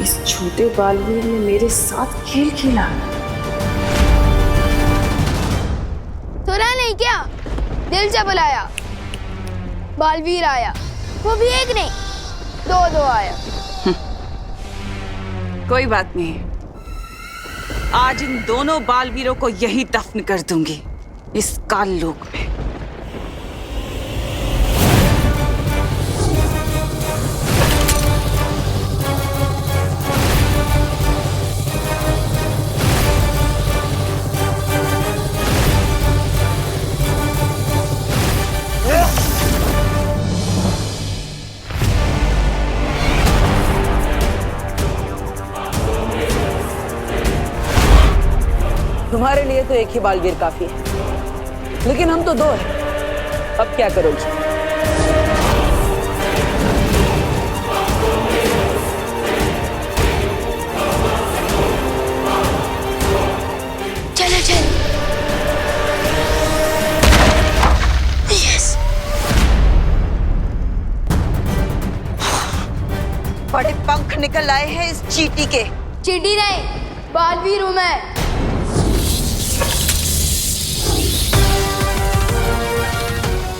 इस छोटे बालवीर ने मेरे साथ खेल खेला। सुना नहीं क्या? दिल से बुलाया, बालवीर आया। वो भी एक नहीं, दो आया। कोई बात नहीं, आज इन दोनों बालवीरों को यही दफन कर दूंगी, इस काल लोक में। तुम्हारे लिए तो एक ही बालवीर काफी है, लेकिन हम तो दो हैं। अब क्या करोगी? चलो चल। यस। बड़े पंख निकल आए हैं इस चींटी के। चींटी नहीं, बालवीर हूँ मैं।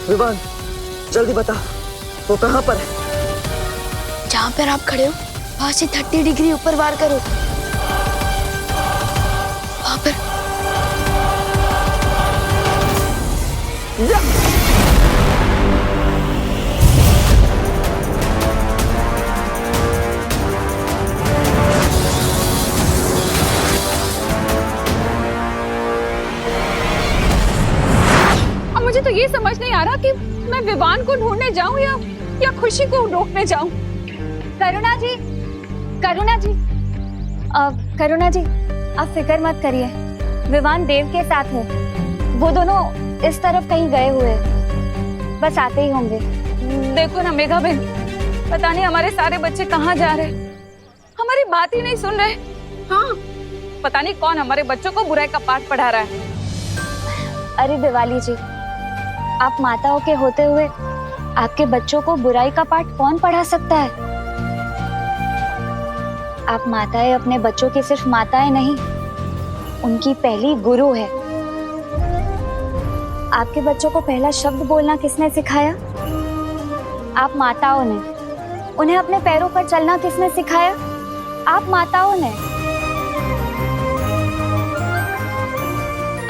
विवान, जल्दी बता, वो कहाँ पर है? जहाँ पर आप खड़े हो, वहां से 30 डिग्री ऊपर वार करो। वहां पर। मुझे तो ये समझ नहीं आ रहा कि मैं विवान को ढूंढने जाऊं या खुशी को रोकने जाऊं। करुणा जी, करुणा जी, करुणा जी, आप फिक्र मत करिए, विवान देव के साथ है। वो दोनों इस तरफ कहीं गए हुए, बस आते ही होंगे। देखो ना मेघा बहन, पता नहीं हमारे सारे बच्चे कहाँ जा रहे, हमारी बात ही नहीं सुन रहे। हाँ, पता नहीं कौन हमारे बच्चों को बुराई का पाठ पढ़ा रहा है। अरे दिवाली जी, आप माताओं के होते हुए आपके बच्चों को बुराई का पाठ कौन पढ़ा सकता है? आप माताएं अपने बच्चों की सिर्फ माताएं नहीं, उनकी पहली गुरु है। आपके बच्चों को पहला शब्द बोलना किसने सिखाया? आप माताओं ने। उन्हें अपने पैरों पर चलना किसने सिखाया? आप माताओं ने।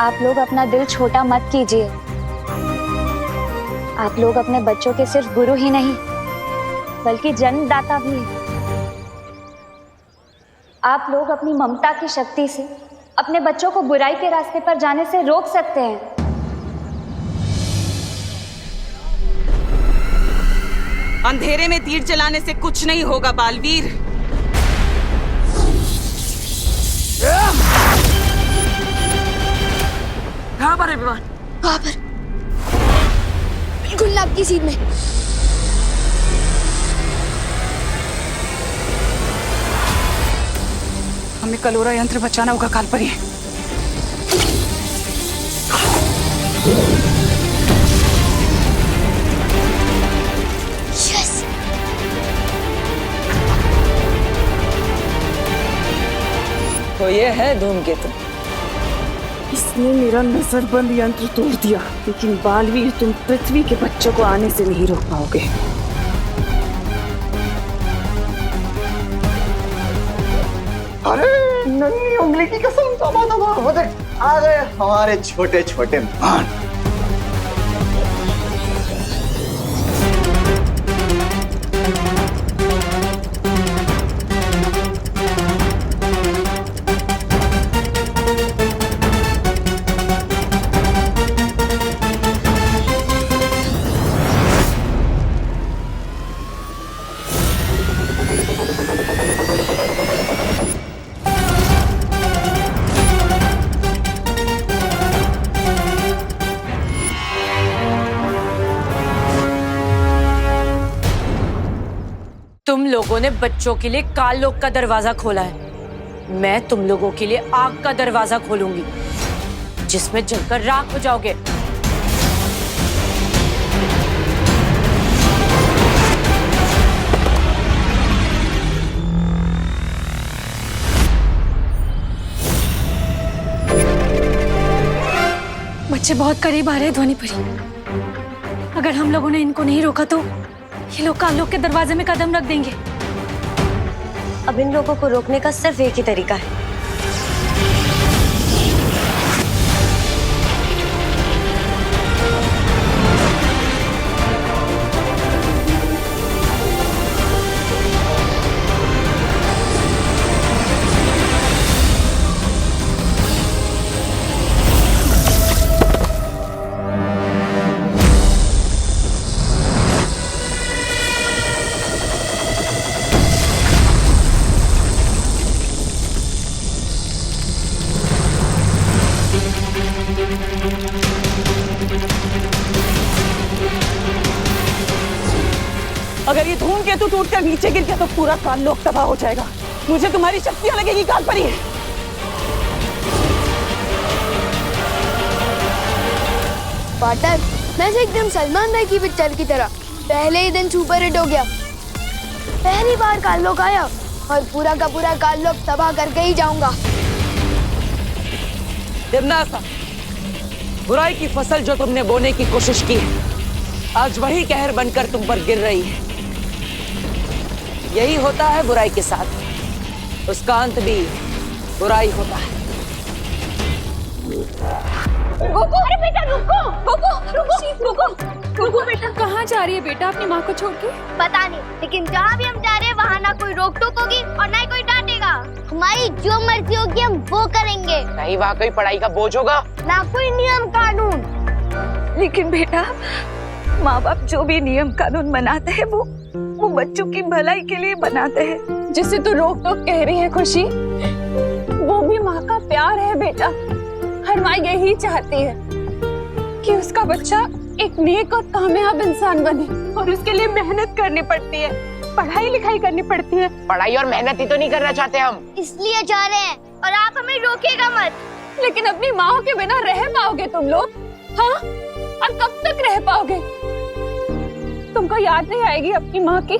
आप लोग अपना दिल छोटा मत कीजिए। आप लोग अपने बच्चों के सिर्फ गुरु ही नहीं, बल्कि जन्मदाता भी हैं। आप लोग अपनी ममता की शक्ति से अपने बच्चों को बुराई के रास्ते पर जाने से रोक सकते हैं। अंधेरे में तीर चलाने से कुछ नहीं होगा बालवीर। कहाँ पर है विमान? वहां पर, बिल्कुल नाक की सीध में। हमें कलोरा यंत्र बचाना होगा कालपरी। यस। तो ये है धूमकेतु। इसने मेरा नजरबंद यंत्र तोड़ दिया, लेकिन बालवीर तुम पृथ्वी के बच्चों को आने से नहीं रोक पाओगे। अरे नन्ही उंगली की कसम, तौबा तौबा, वो देख आ गए हमारे छोटे छोटे मान। तुम लोगों ने बच्चों के लिए काल लोक का दरवाजा खोला है, मैं तुम लोगों के लिए आग का दरवाजा खोलूंगी, जिसमें जलकर राख हो जाओगे। बच्चे बहुत करीब आ रहे हैं ध्वनि परी। अगर हम लोगों ने इनको नहीं रोका तो ये लोग काल लोक के दरवाजे में कदम रख देंगे। अब इन लोगों को रोकने का सिर्फ एक ही तरीका है। अगर ये धूमकेतु टूटकर नीचे गिर गया तो पूरा काल लोक तबाह हो जाएगा। मुझे तुम्हारी शक्तियां लगेगी कालपरी। पार्टनर, मैं से एकदम सलमान भाई की पिक्चर की तरह पहले ही दिन सुपर हिट हो गया। पहली बार काल लोक आया और पूरा का पूरा काल लोक तबाह करके ही जाऊंगा। देवनासा, बुराई की फसल जो तुमने बोने की कोशिश की है, आज वही कहर बनकर तुम पर गिर रही है। यही होता है बुराई के साथ, उसका अंत भी बुराई होता है। रुको, अरे बेटा रुको, रुको बेटा। कहाँ जा रही है बेटा अपनी माँ को छोड़ के? पता नहीं, लेकिन जहाँ भी हम जा रहे हैं वहाँ ना कोई रोक टोक होगी और ना ही कोई डांटेगा। हमारी जो मर्जी होगी हम वो करेंगे। नहीं वहाँ कोई पढ़ाई का बोझ होगा, ना कोई नियम कानून। लेकिन बेटा, माँ बाप जो भी नियम कानून बनाते हैं वो बच्चों की भलाई के लिए बनाते हैं। जिसे तो रोक टोक कह रही है खुशी, वो भी माँ का प्यार है बेटा। हर माँ यही चाहती है कि उसका बच्चा एक नेक और कामयाब इंसान बने, और उसके लिए मेहनत करनी पड़ती है, पढ़ाई लिखाई करनी पड़ती है। पढ़ाई और मेहनत ही तो नहीं करना चाहते हम, इसलिए जा रहे हैं और आप हमें रोकेगा मत। लेकिन अपनी माँ के बिना रह पाओगे तुम लोग? हाँ, और कब तक रह पाओगे? तुमको याद नहीं आएगी अपनी माँ की?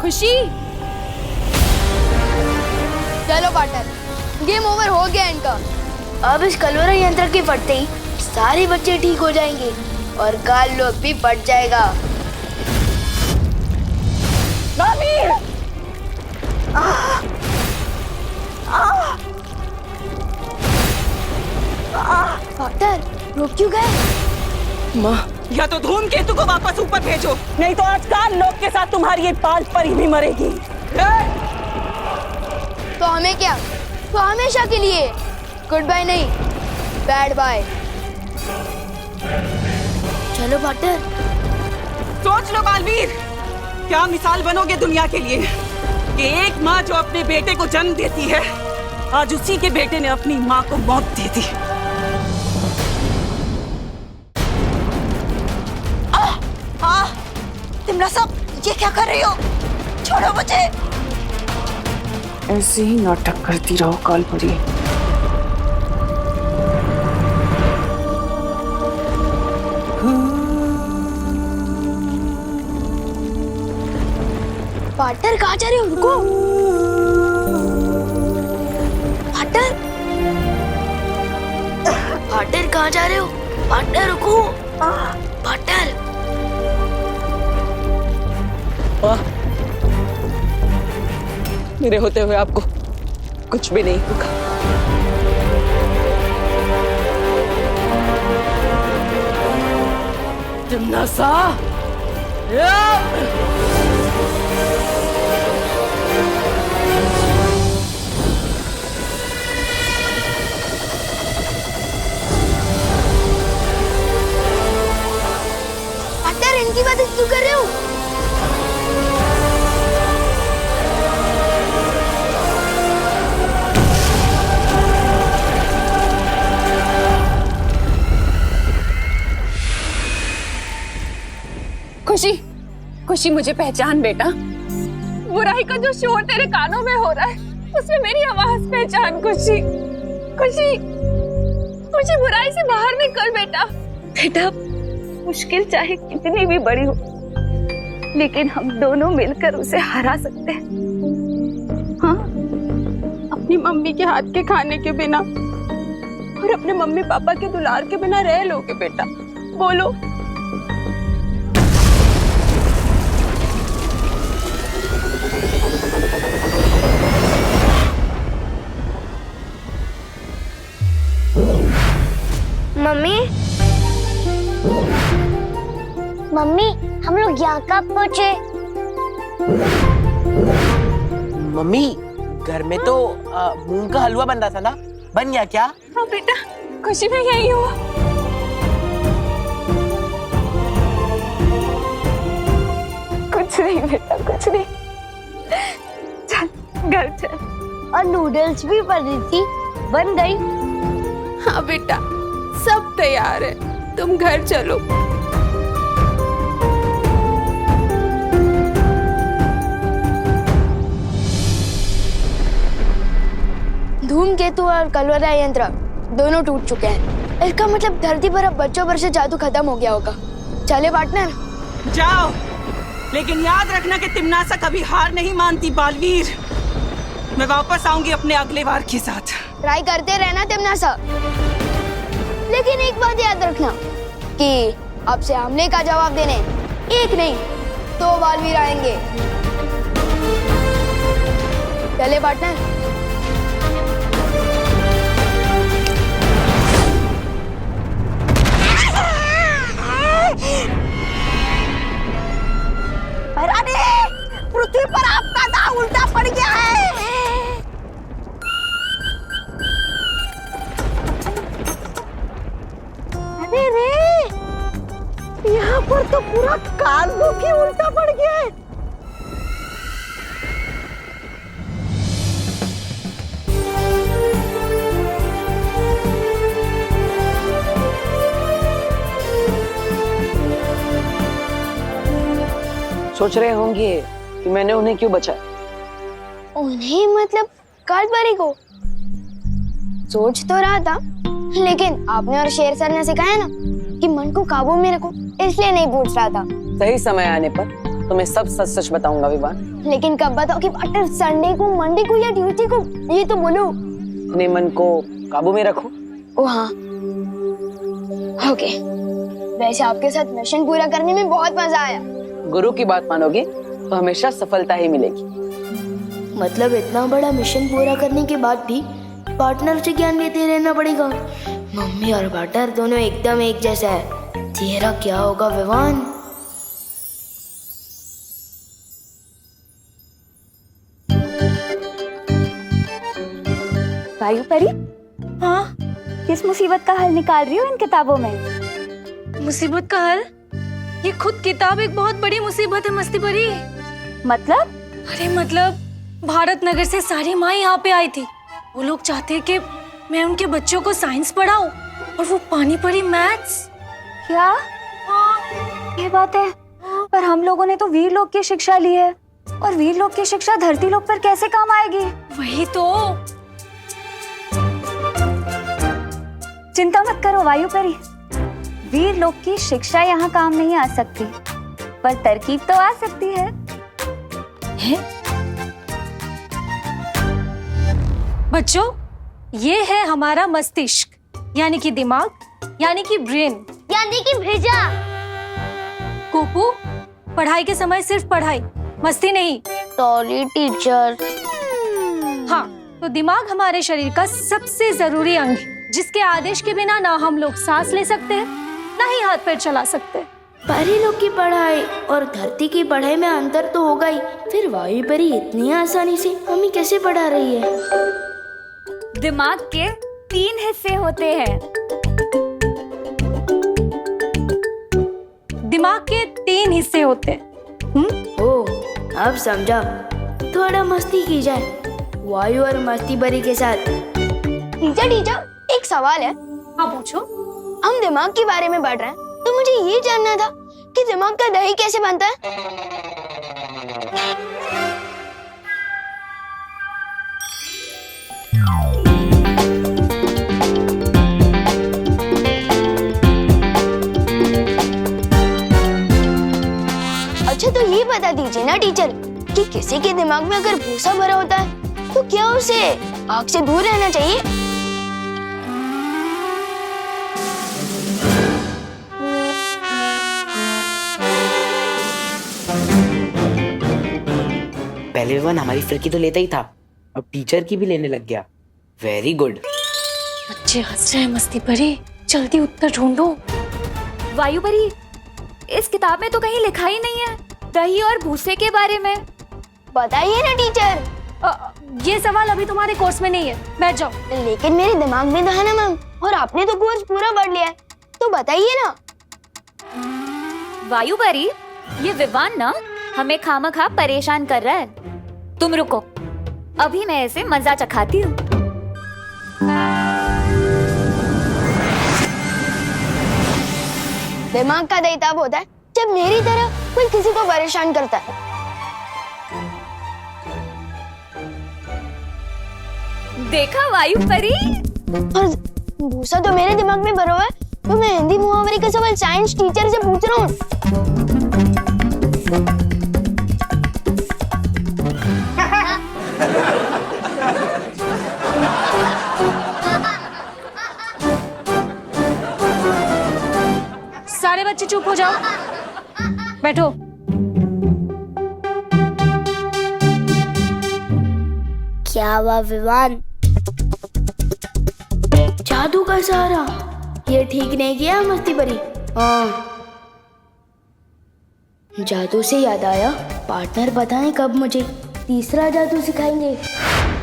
खुशी, चलो पार्टनर, गेम ओवर हो गया इनका। अब इस कलोरा यंत्र के फटते ही सारे बच्चे ठीक हो जाएंगे और काल लोक भी फट जाएगा। डॉक्टर, रुक क्यों गए? माँ, या तो धूमकेतु को वापस ऊपर भेजो, नहीं तो आज काल लोक के साथ तुम्हारी ये पाल परी भी मरेगी। तो हमें क्या? तो हमेशा के लिए गुड बाय नहीं, बैड बाय। चलो पार्टनर, सोच लो बालवीर, क्या मिसाल बनोगे दुनिया के लिए कि एक माँ जो अपने बेटे को जन्म देती है, आज उसी के बेटे ने अपनी माँ को मौत दे दी। तिमना साहब, ये क्या कर रही हो? छोड़ो मुझे। ऐसे ही नाटक करती रहो कालपरी। पार्टनर कहाँ जा रहे हो? रुको पार्टनर, पार्टनर कहाँ जा रहे हो? पार्टनर रुको, पार्टनर। मेरे होते हुए आपको कुछ भी नहीं होगा। तिमनासा, पार्टनर इनकी बातें क्यों कर रहे हो? खुशी, खुशी मुझे पहचान बेटा। बुराई का जो शोर तेरे कानों में हो रहा है, उसमें मेरी आवाज पहचान। खुशी, खुशी, मुझे बुराई से बाहर निकल बेटा। बेटा, मुश्किल चाहे कितनी भी बड़ी हो, लेकिन हम दोनों मिलकर उसे हरा सकते हैं। हाँ, अपनी मम्मी के हाथ के खाने के बिना और अपने मम्मी पापा के दुलार के बिना रह लोगे बेटा? बोलो। मम्मी, मम्मी, हम लोग यहाँ कब पहुँचे? मम्मी, घर में तो मूंग का हलवा बन रहा था ना, बन गया क्या? हाँ बेटा, खुशी में यही हुआ। कुछ नहीं बेटा, कुछ नहीं। चल घर चल। और नूडल्स भी बनी थी, बन गई। हाँ बेटा, सब तैयार है, तुम घर चलो। धूमकेतु और कलवरा यंत्र दोनों टूट चुके हैं। इसका मतलब धरती पर अब बच्चों पर से जादू खत्म हो गया होगा। चले पार्टनर? जाओ, लेकिन याद रखना कि तिमनासा कभी हार नहीं मानती बालवीर। मैं वापस आऊंगी अपने अगले वार के साथ। ट्राई करते रहना तिमनासा, लेकिन एक बात याद रखना कि आपसे हमले का जवाब देने एक नहीं 2 बालवीर आएंगे। चले पार्टनर? पृथ्वी पर आपका दांव उल्टा पड़ गया है। अरे रे, यहाँ पर तो पूरा कालमुख ही उल्टा पड़ गया है। सोच रहे होंगे कि मैंने उन्हें क्यों बचाया। उन्हें मतलब कालपरी को? सोच तो रहा था, लेकिन आपने और शेर सर ने सिखाया ना कि मन को काबू में रखो, इसलिए नहीं पूछ रहा था। सही समय आने पर तुम्हें सब सच सच बताऊंगा विवान। लेकिन कब बताओ कि पार्टनर? संडे को, मंडे को या ट्यूसडे को? ये तो बोलो। अपने मन को काबू में रखो। ओ हाँ, ओके। वैसे आपके साथ मिशन पूरा करने में बहुत मजा आया। गुरु की बात मानोगे तो हमेशा सफलता ही मिलेगी। मतलब इतना बड़ा मिशन पूरा करने के बाद भी पार्टनर से ज्ञान लेते रहना पड़ेगा। मम्मी और पार्टनर दोनों एकदम एक जैसा है। तेरा क्या होगा विवान? वायु परी, हाँ, किस मुसीबत का हल निकाल रही हो इन किताबों में? मुसीबत का हल? ये खुद किताब एक बहुत बड़ी मुसीबत है मस्ती परी। मतलब? अरे मतलब भारत नगर से सारी माँ यहाँ पे आई थी। वो लोग चाहते हैं कि मैं उनके बच्चों को साइंस पढ़ाऊं और वो पानी पड़ी मैथ्स। क्या? ये बात है, पर हम लोगों ने तो वीर लोग की शिक्षा ली है और वीर लोग की शिक्षा धरती लोग पर कैसे काम आएगी? वही तो। चिंता मत करो वायु परी, वीर लोग की शिक्षा यहाँ काम नहीं आ सकती, पर तरकीब तो आ सकती है। बच्चों, ये है हमारा मस्तिष्क, यानी कि दिमाग, यानी कि ब्रेन, यानी कि भेजा। कोपू, पढ़ाई के समय सिर्फ पढ़ाई, मस्ती नहीं। Sorry teacher. हाँ, तो दिमाग हमारे शरीर का सबसे जरूरी अंग है, जिसके आदेश के बिना ना हम लोग सांस ले सकते हैं, ना ही हाथ पैर चला सकते। परी लोग की पढ़ाई और धरती की पढ़ाई में अंतर तो होगा ही, फिर वायु परी इतनी आसानी से हमें कैसे पढ़ा रही है? दिमाग के 3 हिस्से होते हैं। दिमाग के 3 हिस्से होते हैं। ओ, अब समझा। थोड़ा मस्ती की जाए वायु और मस्ती परी के साथ। टीचर, एक सवाल है। हाँ पूछो। हम दिमाग के बारे में पढ़ रहे हैं, तो मुझे ये जानना था कि दिमाग का दही कैसे बनता है? अच्छा, तो ये बता दीजिए ना टीचर कि किसी के दिमाग में अगर भूसा भरा होता है तो क्या उसे आग से दूर रहना चाहिए? पहले विवान हमारी फिरकी तो लेता ही था, अब टीचर की भी लेने लग गया। Very good. बच्चे हंस रहे हैं मस्ती परी, जल्दी उत्तर ढूंढो। वायु परी, इस किताब में तो कहीं लिखा ही नहीं है दही और भूसे के बारे में। बताइए ना टीचर। ये सवाल अभी तुम्हारे कोर्स में नहीं है, बैठ जाओ। लेकिन मेरे दिमाग में तो है ना मैम, और आपने तो कोर्स पूरा पढ़ लिया है, तो बताइए ना। वायु परी, ये विवान ना हमें खामखा परेशान कर रहा है। तुम रुको, अभी मैं इसे मजा चखाती हूँ। दिमाग का दही तब होता है जब मेरी तरह कोई किसी को परेशान करता है। देखा वायु परी? और भूसा तो मेरे दिमाग में भरा हुआ है, तो मैं हिंदी मुहावरे का सवाल साइंस टीचर से पूछ रहा हूँ। सारे बच्चे चुप हो जाओ, बैठो। क्या हुआ विवान? जादू का सहारा, ये ठीक नहीं किया मस्ती परी। हाँ, जादू से याद आया, पार्टनर बताएं कब मुझे तीसरा जादू सिखाएंगे?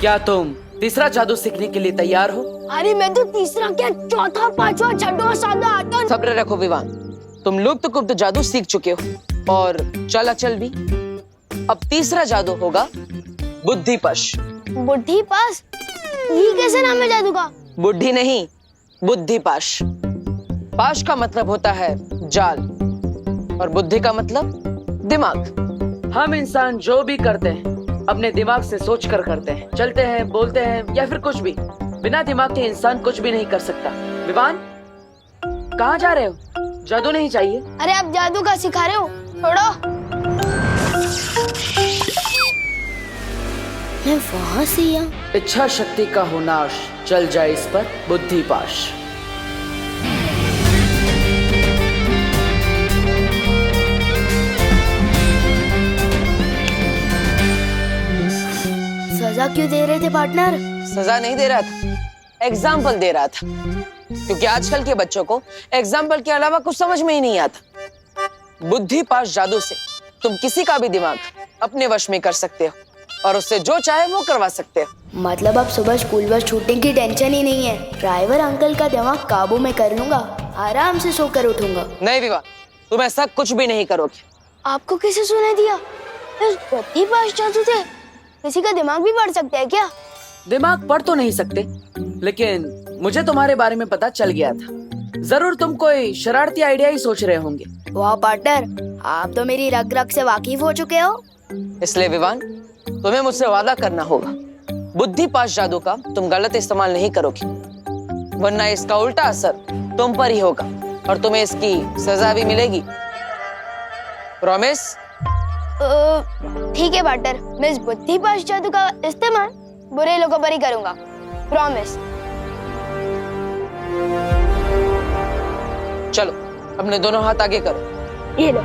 क्या तुम तीसरा जादू सीखने के लिए तैयार हो? अरे मैं तो तीसरा क्या, चौथा, पांचवा, छठवां, सातवां, आठवां। सब्र रखो विवान, तुम लोग तो गुप्त जादू सीख चुके हो और चलाचल भी। अब तीसरा जादू होगा बुद्धिपश। बुद्धिपाश? ये कैसे नाम है जादू का? बुद्धि नहीं, बुद्धिपाश। पाश का मतलब होता है जाल और बुद्धि का मतलब दिमाग। हम इंसान जो भी करते हैं अपने दिमाग से सोच कर करते हैं, चलते हैं, बोलते हैं या फिर कुछ भी। बिना दिमाग के इंसान कुछ भी नहीं कर सकता। विवान, कहाँ जा रहे हो? जादू नहीं चाहिए। अरे आप जादू का सिखा रहे हो, छोड़ो। मैं वहाँ से यहाँ। इच्छा शक्ति का हो नाश, चल जाए इस पर बुद्धिपाश। सजा क्यों दे रहे थे पार्टनर? सजा नहीं दे रहा था, एग्जाम्पल दे रहा था, क्योंकि आजकल के बच्चों को एग्जाम्पल के अलावा कुछ समझ में ही नहीं आता। बुद्धिपाश जादू से तुम किसी का भी दिमाग अपने वश में कर सकते हो और उससे जो चाहे वो करवा सकते हो। मतलब अब सुबह स्कूल बस छूटने की टेंशन ही नहीं है, ड्राइवर अंकल का दिमाग काबू में कर लूंगा, आराम से सोकर उठूंगा। नहीं विवान, तुम ऐसा कुछ भी नहीं करोगे। आपको किसे सुनाई दिया? इस बुद्धि पास जादू से किसी का दिमाग भी पढ़ सकते हैं क्या? दिमाग पढ़ तो नहीं सकते, लेकिन मुझे तुम्हारे बारे में पता चल गया था। जरूर तुम कोई शरारती आइडिया ही सोच रहे होंगे। वाह पार्टनर, आप तो मेरी रग रग से वाकिफ हो चुके हो। इसलिए विवान, तुम्हें मुझसे वादा करना होगा, बुद्धि पास जादू का तुम गलत इस्तेमाल नहीं करोगे, वरना इसका उल्टा असर तुम पर ही होगा और तुम्हें इसकी सजा भी मिलेगी। प्रॉमिस? ठीक है पार्टनर, मैं इस बुद्धि पास जादू का इस्तेमाल बुरे लोगों पर ही करूंगा। प्रॉमिस। चलो अपने दोनों हाथ आगे करो। ये लो।